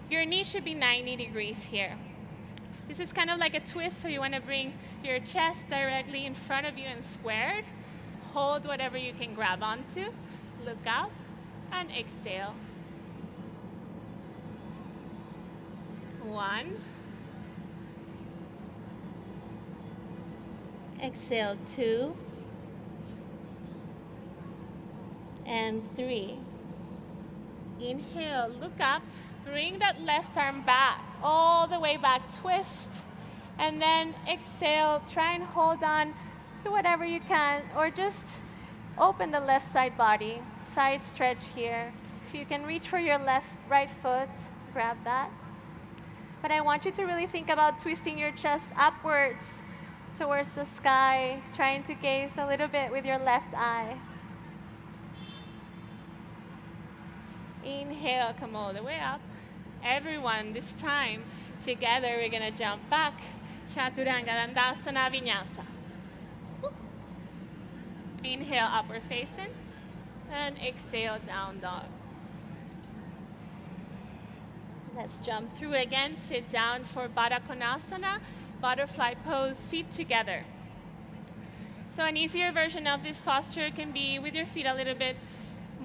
Your knee should be 90 degrees here. This is kind of like a twist, so you want to bring your chest directly in front of you and squared. Hold whatever you can grab onto. Look up and exhale. 1. Exhale, 2. And 3. Inhale, look up. Bring that left arm back, all the way back, twist. And then exhale, try and hold on to whatever you can, or just open the left side body. Side stretch here. If you can reach for your right foot, grab that. But I want you to really think about twisting your chest upwards towards the sky, trying to gaze a little bit with your left eye. Inhale, come all the way up. Everyone, this time, together, we're going to jump back. Chaturanga Dandasana Vinyasa. Inhale, upward facing. And exhale, down dog. Let's jump through again. Sit down for Baddha Konasana. Butterfly pose, feet together. So an easier version of this posture can be with your feet a little bit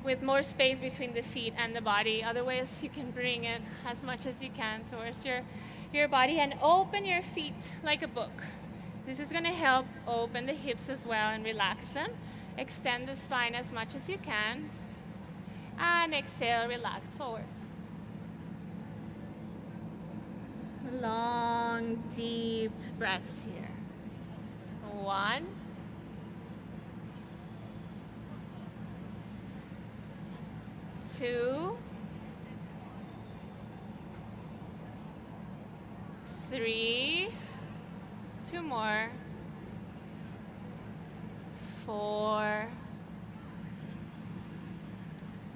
with more space between the feet and the body. Otherwise, you can bring it as much as you can towards your body and open your feet like a book. This is going to help open the hips as well and relax them. Extend the spine as much as you can. And exhale, relax forward. Long, deep breaths here. 1. 2. 3. 2 more. 4.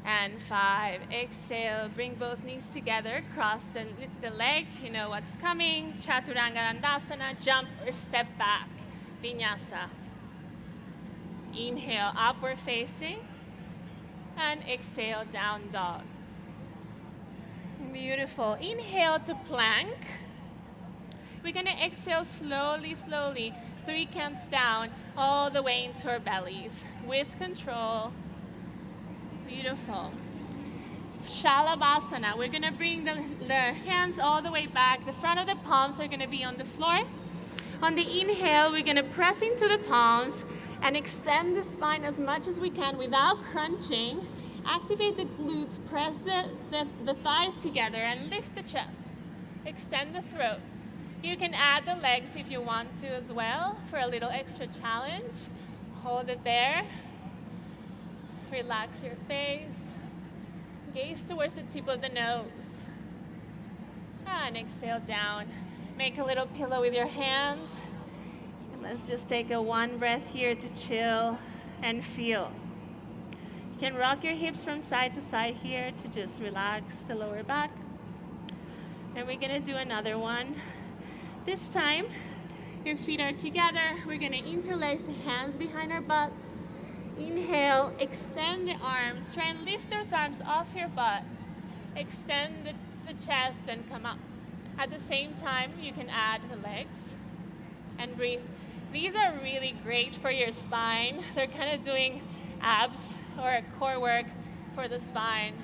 And 5. Exhale, bring both knees together, cross the legs, you know what's coming. Chaturanga Dandasana, jump or step back, Vinyasa. Inhale, upward facing, and exhale, down dog. Beautiful. Inhale to plank. We're gonna exhale slowly, slowly, 3 counts down, all the way into our bellies, with control. Beautiful. Shalabhasana. We're going to bring the hands all the way back. The front of the palms are going to be on the floor. On the inhale, we're going to press into the palms and extend the spine as much as we can without crunching. Activate the glutes, press the thighs together and lift the chest. Extend the throat. You can add the legs if you want to as well for a little extra challenge. Hold it there. Relax your face. Gaze towards the tip of the nose. And exhale down. Make a little pillow with your hands. And let's just take a 1 breath here to chill and feel. You can rock your hips from side to side here to just relax the lower back. And we're going to do another one. This time, your feet are together. We're going to interlace the hands behind our butts. Inhale, extend the arms. Try and lift those arms off your butt. Extend the chest and come up. At the same time, you can add the legs and breathe. These are really great for your spine. They're kind of doing abs or core work for the spine.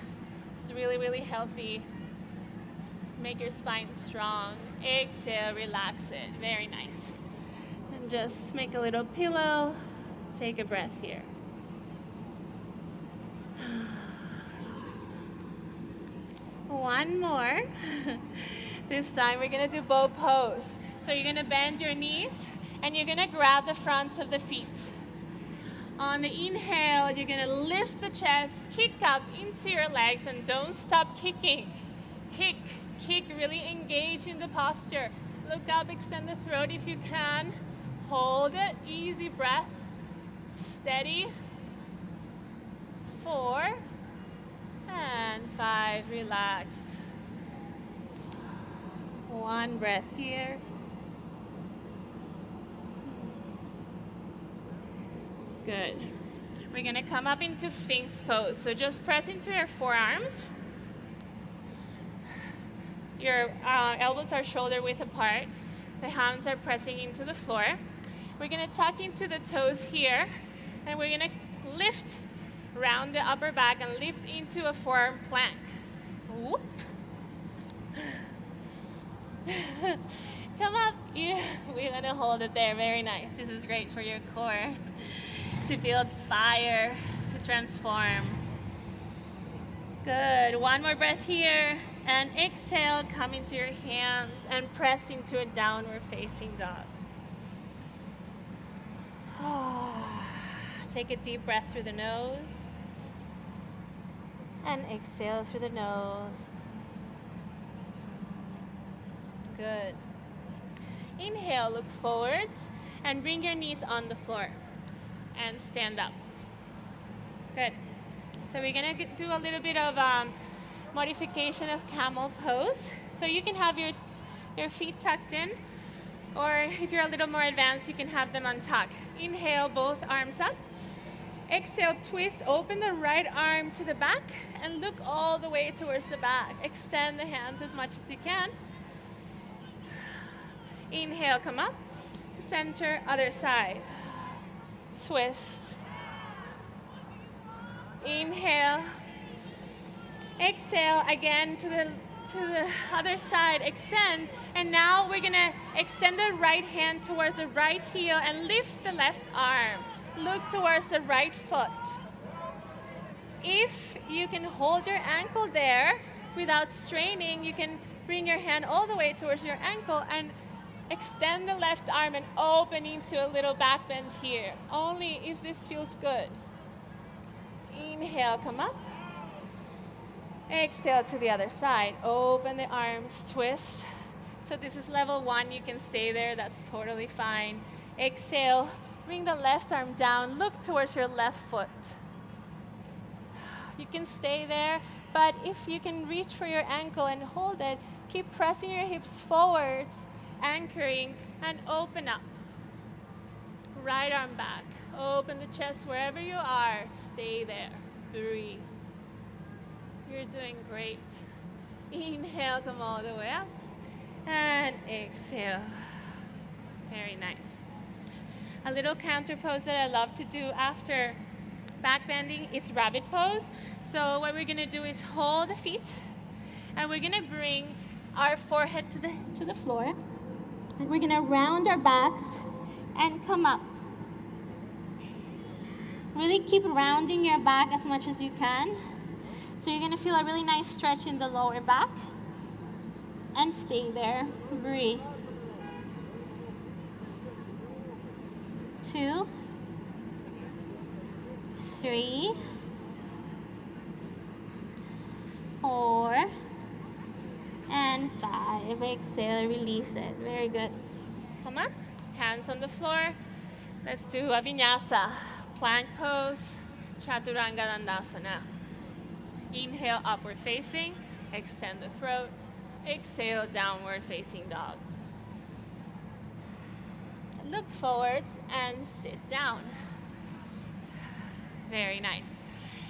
It's really, really healthy. Make your spine strong. Exhale, relax it. Very nice. And just make a little pillow. Take a breath here. One more. This time we're gonna do bow pose. So you're gonna bend your knees and you're gonna grab the fronts of the feet. On the inhale, you're gonna lift the chest, kick up into your legs, and don't stop kicking. Kick, kick, really engage in the posture. Look up, extend the throat if you can. Hold it, easy breath. Steady. 4 and 5, relax. 1 breath here. Good. We're gonna come up into Sphinx pose. So just press into your forearms. Your elbows are shoulder width apart. The hands are pressing into the floor. We're gonna tuck into the toes here, and we're gonna lift, round the upper back and lift into a forearm plank. Whoop. Come up. Yeah. We're gonna hold it there. Very nice. This is great for your core to build fire, to transform. Good. 1 more breath here. And exhale, come into your hands and press into a downward facing dog. Take a deep breath through the nose. And exhale through the nose. Good. Inhale, look forwards and bring your knees on the floor. And stand up. Good. So we're gonna do a little bit of modification of camel pose. So you can have your feet tucked in, or if you're a little more advanced, you can have them untucked. Inhale, both arms up. Exhale, twist, open the right arm to the back and look all the way towards the back. Extend the hands as much as you can. Inhale, come up. Center, other side. Twist. Inhale. Exhale, again to the other side. Extend. And now we're gonna extend the right hand towards the right heel and lift the left arm. Look towards the right foot. If you can hold your ankle there without straining, you can bring your hand all the way towards your ankle and extend the left arm and open into a little back bend here. Only if this feels good. Inhale, come up. Exhale to the other side. Open the arms, twist. So this is level 1. You can stay there. That's totally fine. Exhale. Bring the left arm down. Look towards your left foot. You can stay there, but if you can reach for your ankle and hold it, keep pressing your hips forwards, anchoring, and open up. Right arm back. Open the chest wherever you are. Stay there. Breathe. You're doing great. Inhale, come all the way up. And exhale. Very nice. A little counter pose that I love to do after back bending is rabbit pose. So what we're gonna do is hold the feet, and we're gonna bring our forehead to the floor, and we're gonna round our backs and come up. Really keep rounding your back as much as you can. So you're gonna feel a really nice stretch in the lower back, and stay there. Breathe. 2, 3, 4, and 5. Exhale, release it. Very good. Come on, hands on the floor. Let's do a vinyasa. Plank pose, Chaturanga Dandasana. Inhale, upward facing. Extend the throat. Exhale, downward facing dog. Look forwards and sit down. Very nice.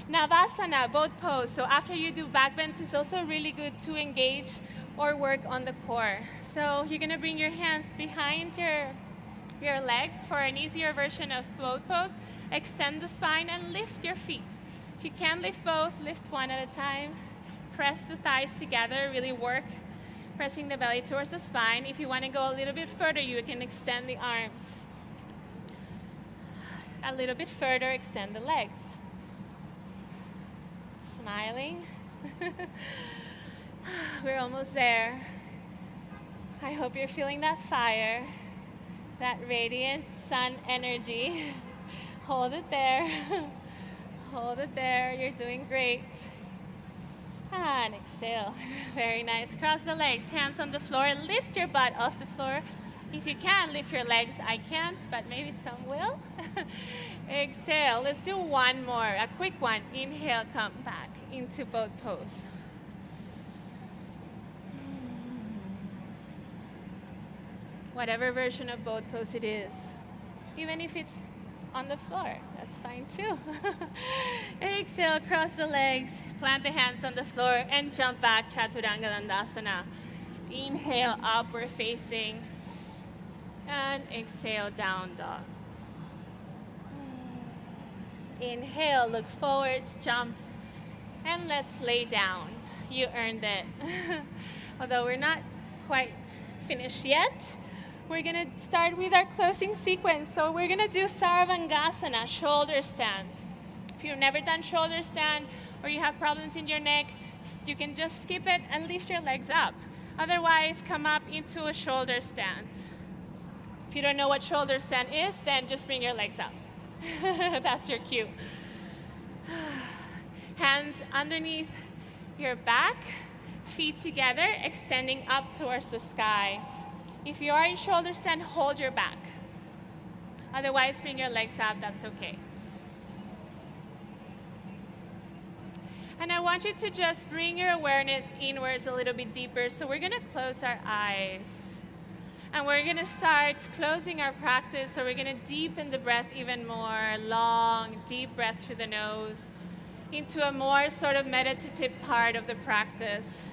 Navasana, both pose. So after you do back bends, it's also really good to engage or work on the core. So you're gonna bring your hands behind your legs for an easier version of both pose. Extend the spine and lift your feet. If you can't lift both, lift one at a time. Press the thighs together, really work pressing the belly towards the spine. If you want to go a little bit further, you can extend the arms. A little bit further, extend the legs. Smiling. We're almost there. I hope you're feeling that fire, that radiant sun energy. Hold it there. Hold it there. You're doing great. And exhale. Very nice. Cross the legs, hands on the floor. Lift your butt off the floor. If you can, lift your legs. I can't, but maybe some will. Exhale. Let's do one more, a quick one. Inhale, come back into boat pose. Whatever version of boat pose it is, even if it's on the floor, that's fine too. Exhale, cross the legs, plant the hands on the floor, and jump back, Chaturanga Dandasana. Inhale, upward facing, and exhale, down dog. Inhale, look forwards, jump, and let's lay down. You earned it. Although we're not quite finished yet, we're gonna start with our closing sequence. So we're gonna do Sarvangasana, shoulder stand. If you've never done shoulder stand or you have problems in your neck, you can just skip it and lift your legs up. Otherwise, come up into a shoulder stand. If you don't know what shoulder stand is, then just bring your legs up. That's your cue. Hands underneath your back, feet together, extending up towards the sky. If you are in shoulder stand, hold your back. Otherwise, bring your legs up, that's okay. And I want you to just bring your awareness inwards a little bit deeper. So we're gonna close our eyes. And we're gonna start closing our practice. So we're gonna deepen the breath even more. Long, deep breath through the nose into a more sort of meditative part of the practice.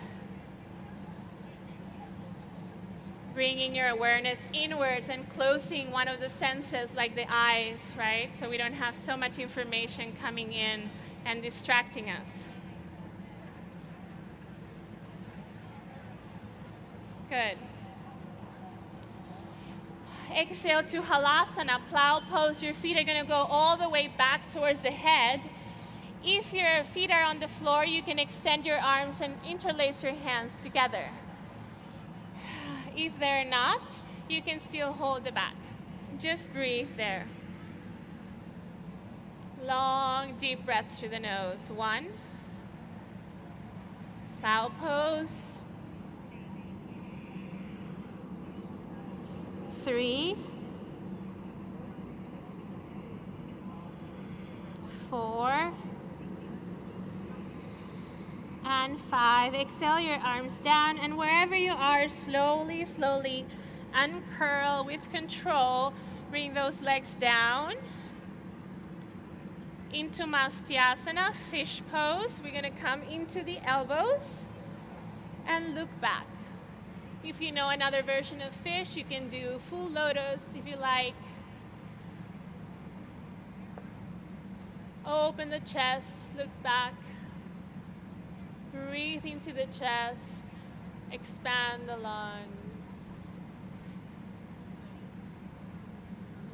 Bringing your awareness inwards and closing one of the senses like the eyes, right? So we don't have so much information coming in and distracting us. Good. Exhale to Halasana, plow pose. Your feet are gonna go all the way back towards the head. If your feet are on the floor, you can extend your arms and interlace your hands together. If they're not, you can still hold the back. Just breathe there. Long, deep breaths through the nose. 1. Plow pose. 3. 4. And 5. Exhale your arms down, and wherever you are, slowly, slowly uncurl with control. Bring those legs down into Mastyasana, fish pose. We're gonna come into the elbows and look back. If you know another version of fish, you can do full lotus if you like. Open the chest, look back. Breathe into the chest, expand the lungs.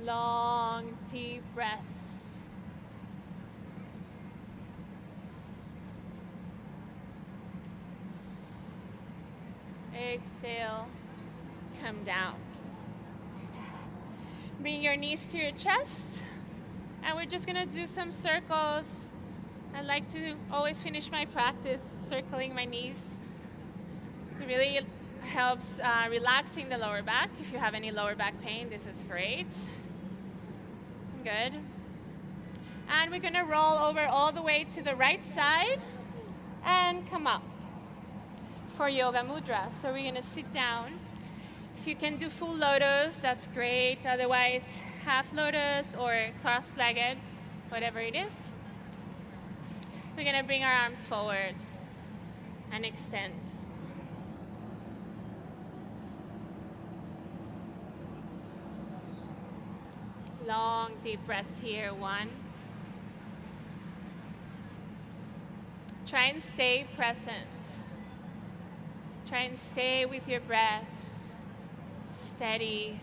Long, deep breaths. Exhale, come down. Bring your knees to your chest, and we're just gonna do some circles. I like to always finish my practice circling my knees. It really helps relaxing the lower back. If you have any lower back pain, this is great. Good. And we're gonna roll over all the way to the right side and come up for Yoga Mudra. So we're gonna sit down. If you can do full lotus, that's great. Otherwise, half lotus or cross-legged, whatever it is. We're gonna bring our arms forwards and extend. Long, deep breaths here. 1. Try and stay present. Try and stay with your breath. Steady.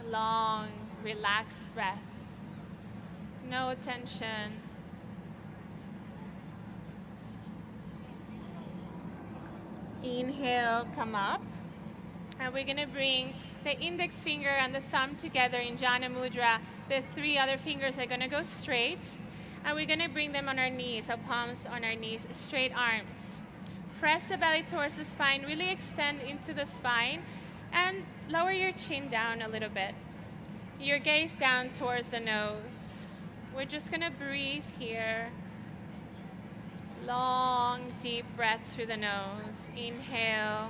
Long, relaxed breath. No tension. Inhale, come up. And we're going to bring the index finger and the thumb together in Jhana Mudra. The 3 other fingers are going to go straight. And we're going to bring them on our knees, our palms on our knees, straight arms. Press the belly towards the spine, really extend into the spine, and lower your chin down a little bit. Your gaze down towards the nose. We're just going to breathe here. Long, deep breaths through the nose. Inhale.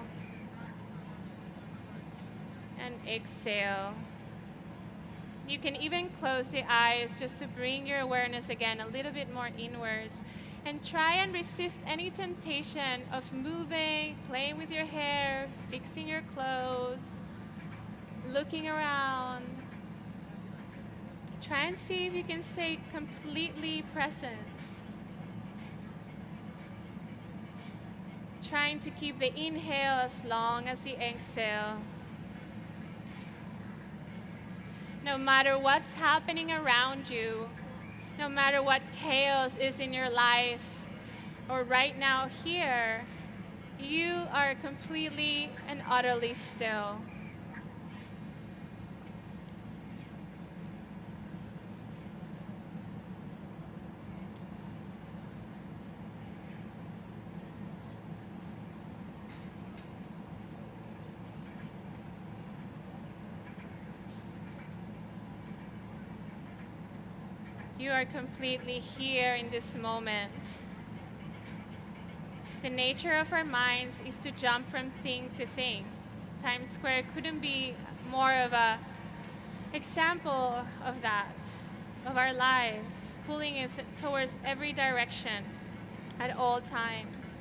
And exhale. You can even close the eyes just to bring your awareness again a little bit more inwards. And try and resist any temptation of moving, playing with your hair, fixing your clothes, looking around. Try and see if you can stay completely present. Trying to keep the inhale as long as the exhale. No matter what's happening around you, no matter what chaos is in your life, or right now here, you are completely and utterly still. You are completely here in this moment. The nature of our minds is to jump from thing to thing. Times Square couldn't be more of an example of that, of our lives, pulling us towards every direction at all times.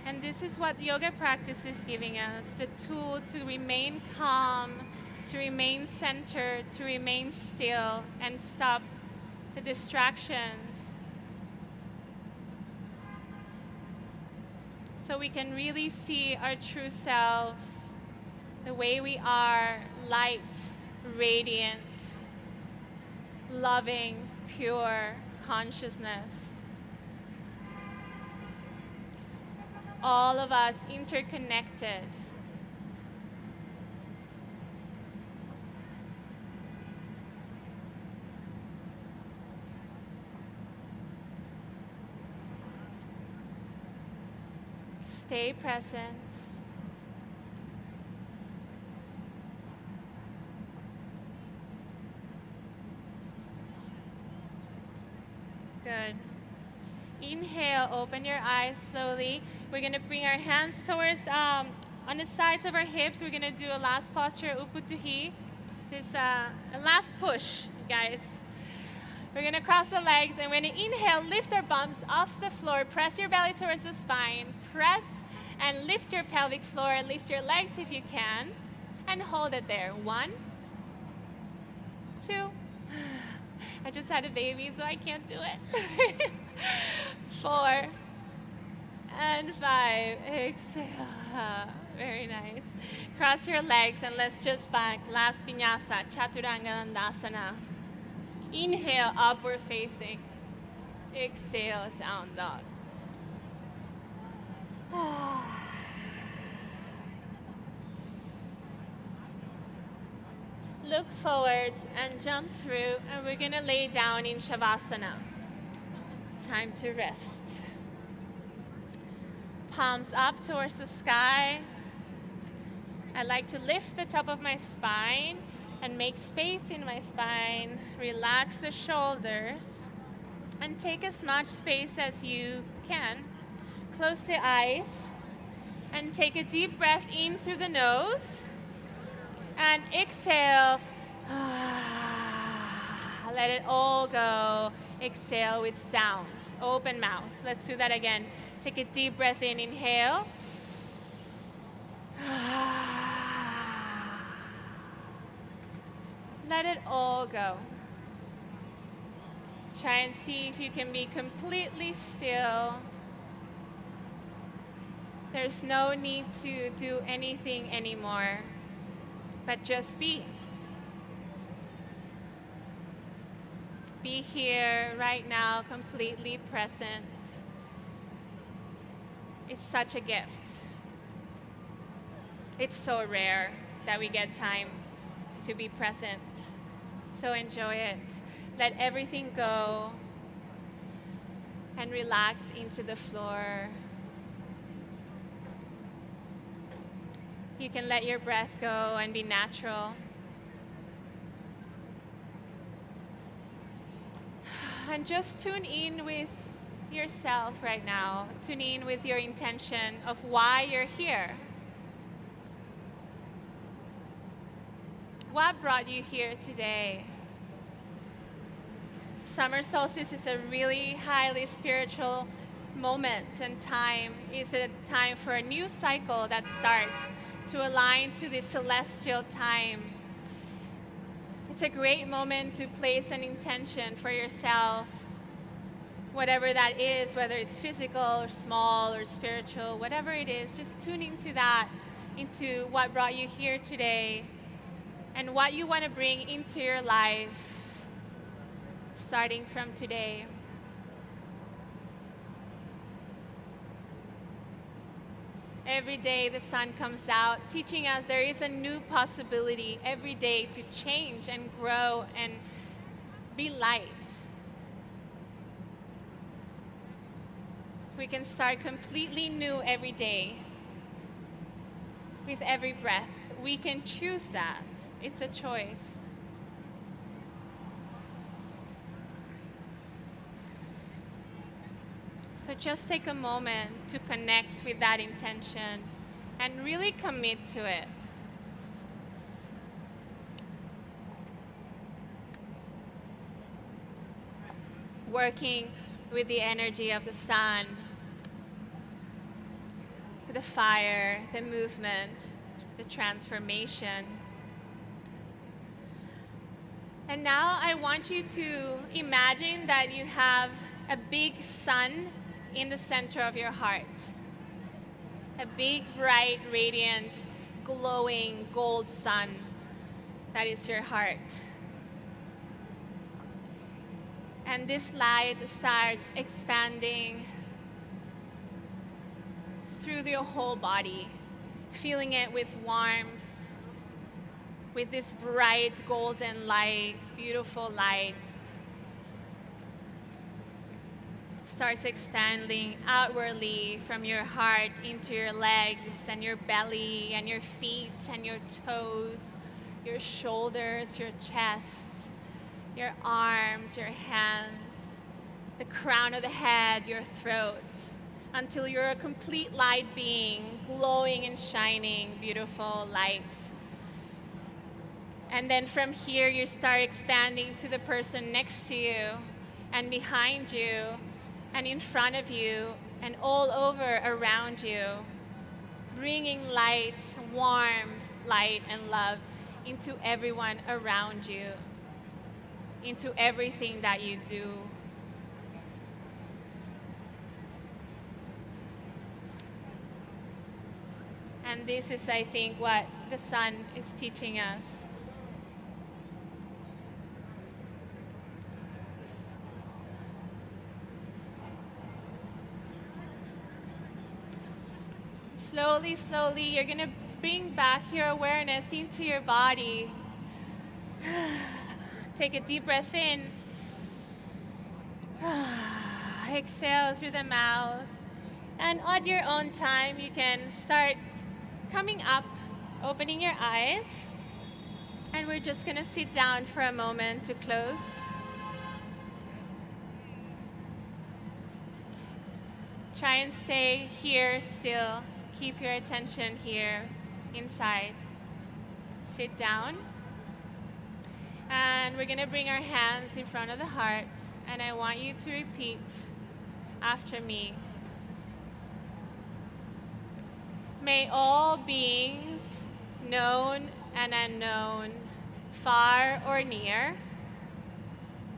And this is what yoga practice is giving us, the tool to remain calm, to remain centered, to remain still, and stop the distractions, so we can really see our true selves, the way we are, light, radiant, loving, pure consciousness. All of us interconnected. Stay present. Good. Inhale, open your eyes slowly. We're going to bring our hands towards, on the sides of our hips. We're going to do a last posture, Uputtuhi. This is a last push, guys. We're going to cross the legs, and when you inhale, lift our bums off the floor. Press your belly towards the spine. Press and lift your pelvic floor. Lift your legs if you can, and hold it there. 1, 2. I just had a baby, so I can't do it. 4 and 5. Exhale. Very nice. Cross your legs, and let's just back. Last vinyasa, Chaturanga Dandasana. Inhale, upward facing. Exhale, down dog. Look forwards and jump through, and we're going to lay down in Shavasana. Time to rest. Palms up towards the sky. I like to lift the top of my spine and make space in my spine. Relax the shoulders and take as much space as you can. Close the eyes and take a deep breath in through the nose and exhale. Let it all go. Exhale with sound. Open mouth. Let's do that again. Take a deep breath in. Inhale. Let it all go. Try and see if you can be completely still. There's no need to do anything anymore, but just be. Be here right now, completely present. It's such a gift. It's so rare that we get time to be present. So enjoy it. Let everything go and relax into the floor. You can let your breath go and be natural. And just tune in with yourself right now. Tune in with your intention of why you're here. What brought you here today? Summer solstice is a really highly spiritual moment and time. It's a time for a new cycle that starts to align to the celestial time. It's a great moment to place an intention for yourself, whatever that is, whether it's physical or small or spiritual, whatever it is, just tune into that, into what brought you here today and what you want to bring into your life starting from today. Every day the sun comes out, teaching us there is a new possibility every day to change and grow and be light. We can start completely new every day with every breath. We can choose that. It's a choice. So just take a moment to connect with that intention and really commit to it. Working with the energy of the sun, with the fire, the movement, the transformation. And now I want you to imagine that you have a big sun in the center of your heart. A big, bright, radiant, glowing gold sun that is your heart. And this light starts expanding through your whole body, feeling it with warmth, with this bright golden light, beautiful light. Starts expanding outwardly from your heart into your legs and your belly and your feet and your toes, your shoulders, your chest, your arms, your hands, the crown of the head, your throat, until you're a complete light being, glowing and shining, beautiful light. And then from here, you start expanding to the person next to you and behind you and in front of you and all over around you, bringing light, warmth, light, and love into everyone around you, into everything that you do. And this is, I think, what the sun is teaching us. Slowly, slowly, you're going to bring back your awareness into your body. Take a deep breath in. Exhale through the mouth. And at your own time, you can start coming up, opening your eyes. And we're just going to sit down for a moment to close. Try and stay here still. Keep your attention here, inside. Sit down. And we're going to bring our hands in front of the heart. And I want you to repeat after me. May all beings, known and unknown, far or near,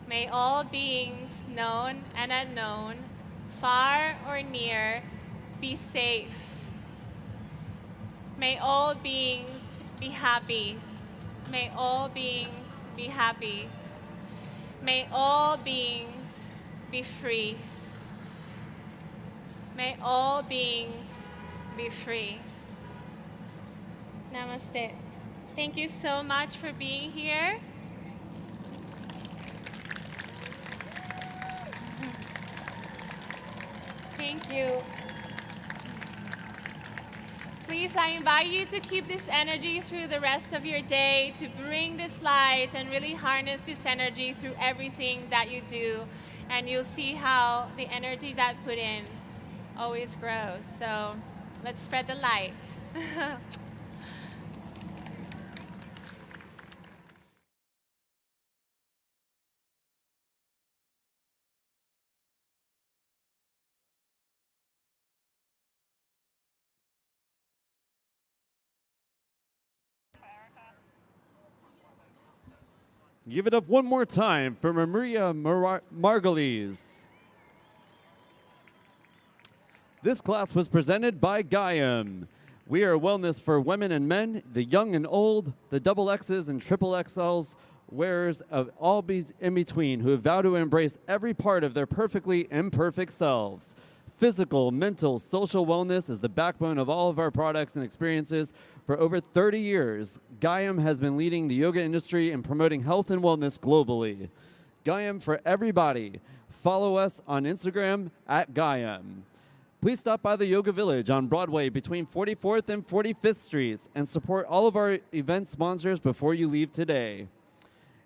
may all beings, known and unknown, far or near, be safe. May all beings be happy. May all beings be happy. May all beings be free. May all beings be free. Namaste. Thank you so much for being here. Thank you. Please, I invite you to keep this energy through the rest of your day, to bring this light and really harness this energy through everything that you do. And you'll see how the energy that put in always grows. So let's spread the light. Give it up one more time for Maria Margolies. This class was presented by Gaiam. We are wellness for women and men, the young and old, the double X's and triple XL's, wearers of all in between who vow to embrace every part of their perfectly imperfect selves. Physical, mental, social wellness is the backbone of all of our products and experiences. For over 30 years, Gaiam has been leading the yoga industry and promoting health and wellness globally. Gaiam for everybody. Follow us on Instagram at Gaiam. Please stop by the Yoga Village on Broadway between 44th and 45th Streets and support all of our event sponsors before you leave today.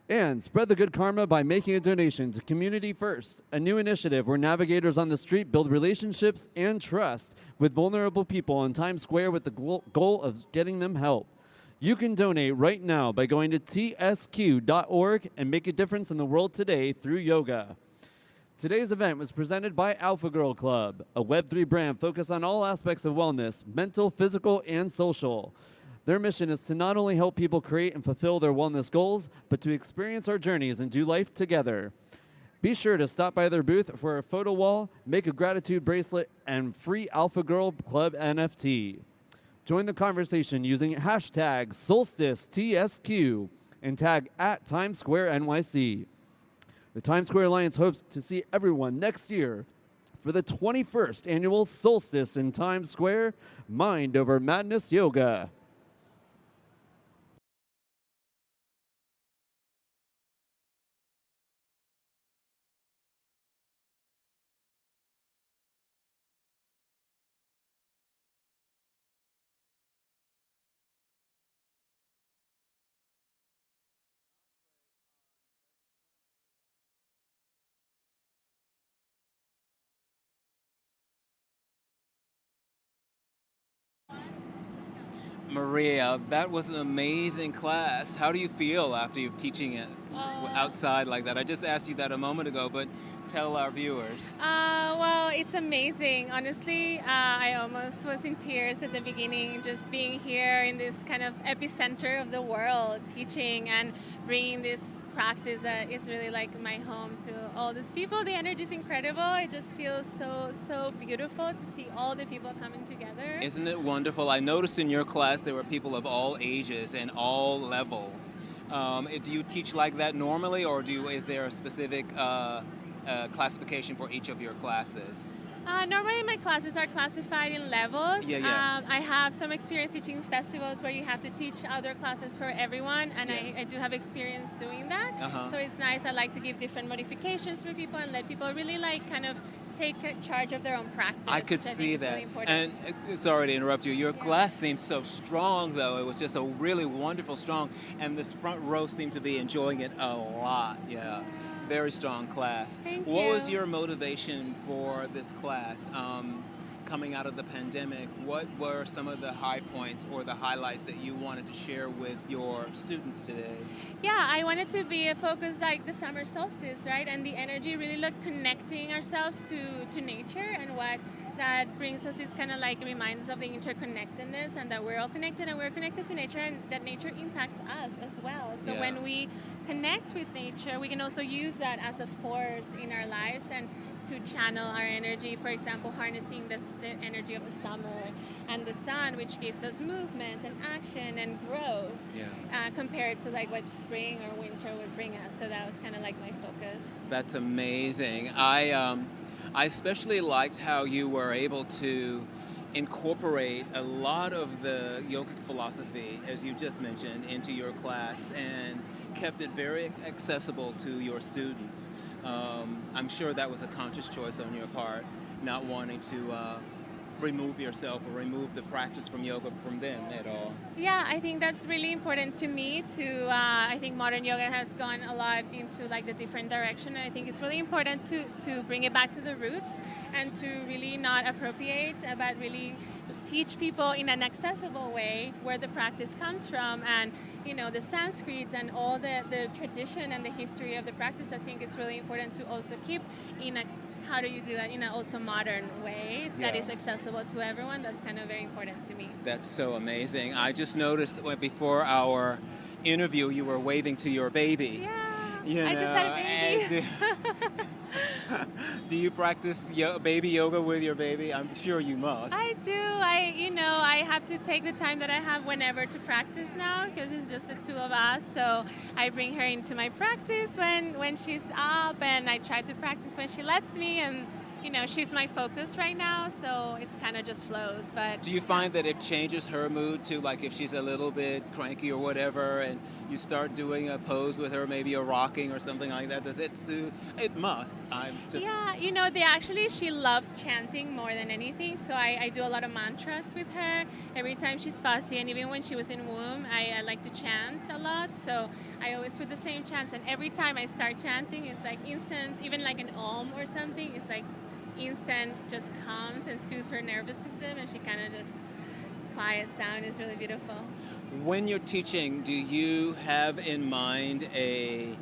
And spread the good karma by making a donation to Community First, a new initiative where navigators on the street build relationships and trust with vulnerable people on Times Square with the goal of getting them help. You can donate right now by going to tsq.org and make a difference in the world today through yoga. Today's event was presented by Alpha Girl Club, a Web3 brand focused on all aspects of wellness, mental, physical, and social. Their mission is to not only help people create and fulfill their wellness goals, but to experience our journeys and do life together. Be sure to stop by their booth for a photo wall, make a gratitude bracelet, and free Alpha Girl Club NFT. Join the conversation using hashtag SolsticeTSQ and tag at Times Square NYC. The Times Square Alliance hopes to see everyone next year for the 21st annual Solstice in Times Square, Mind Over Madness Yoga. Maria, that was an amazing class. How do you feel after you're teaching it outside like that? I just asked you that a moment ago, but tell our viewers. Well, it's amazing. Honestly, I almost was in tears at the beginning, just being here in this kind of epicenter of the world, teaching and bringing this practice that is really like my home to all these people. The energy is incredible. It just feels so beautiful to see all the people coming together. Isn't it wonderful? I noticed in your class there were people of all ages and all levels. Do you teach like that normally, or is there a specific classification for each of your classes? Normally my classes are classified in levels. Yeah. I have some experience teaching festivals where you have to teach other classes for everyone, and I do have experience doing that. So it's nice. I like to give different modifications for people and let people really like kind of take charge of their own practice. I could see that. Really, and sorry to interrupt you. Your class seemed so strong, though. It was just a really wonderful, strong, and this front row seemed to be enjoying it a lot. Yeah. Very strong class. Thank What you. was your motivation for this class? Coming out of the pandemic, what were some of the high points or the highlights that you wanted to share with your students today? Yeah, I wanted to be a focus like the summer solstice, right? And the energy really like connecting ourselves to nature, and what that brings us is kind of like reminds us of the interconnectedness, and that we're all connected and we're connected to nature, and that nature impacts us as well. So when we connect with nature, we can also use that as a force in our lives and to channel our energy, for example, harnessing the energy of the summer and the sun, which gives us movement and action and growth, compared to like what spring or winter would bring us. So that was kind of like my focus. That's amazing. I especially liked how you were able to incorporate a lot of the yogic philosophy, as you just mentioned, into your class and kept it very accessible to your students. I'm sure that was a conscious choice on your part, not wanting to remove yourself or remove the practice from yoga from them at all. Yeah, I think that's really important to me too. I think modern yoga has gone a lot into like the different direction, and I think it's really important to bring it back to the roots and to really not appropriate, but really teach people in an accessible way where the practice comes from, and the Sanskrit and all the tradition and the history of the practice. I think it's really important to also keep in a how do you do that in an also modern way that is accessible to everyone. That's kind of very important to me. That's so amazing. I just noticed that before our interview you were waving to your baby. Yeah, I just had a baby. Do you practice baby yoga with your baby? I'm sure you must. I do. I have to take the time that I have whenever to practice now because it's just the two of us. So I bring her into my practice when she's up, and I try to practice when she lets me. And she's my focus right now, so it's kind of just flows. But do you find that it changes her mood too? Like if she's a little bit cranky or whatever, and you start doing a pose with her, maybe a rocking or something like that, does it soothe? It must. I'm just... Yeah, she loves chanting more than anything, so I do a lot of mantras with her. Every time she's fussy, and even when she was in womb, I like to chant a lot, so I always put the same chants, and every time I start chanting, it's like instant, even like an om or something, it's like instant just calms and soothes her nervous system, and she kind of just quiets down. It's really beautiful. When you're teaching, do you have in mind a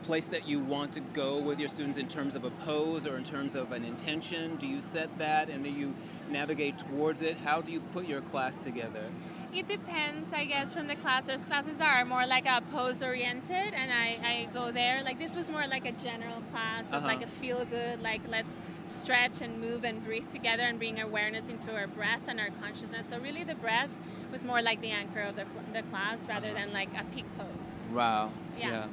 place that you want to go with your students in terms of a pose or in terms of an intention? Do you set that and then you navigate towards it? How do you put your class together? It depends, I guess, from the class. There's classes that are more like a pose-oriented, and I go there. Like this was more like a general class, of like a feel-good, like let's stretch and move and breathe together and bring awareness into our breath and our consciousness. So really the breath was more like the anchor of the class rather than like a peak pose. Wow. Yeah.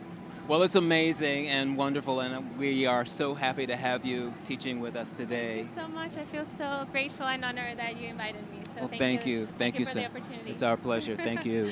Well, it's amazing and wonderful, and we are so happy to have you teaching with us today. Thank you so much. I feel so grateful and honored that you invited me. So Thank you. Thank you for so the opportunity. It's our pleasure. Thank you.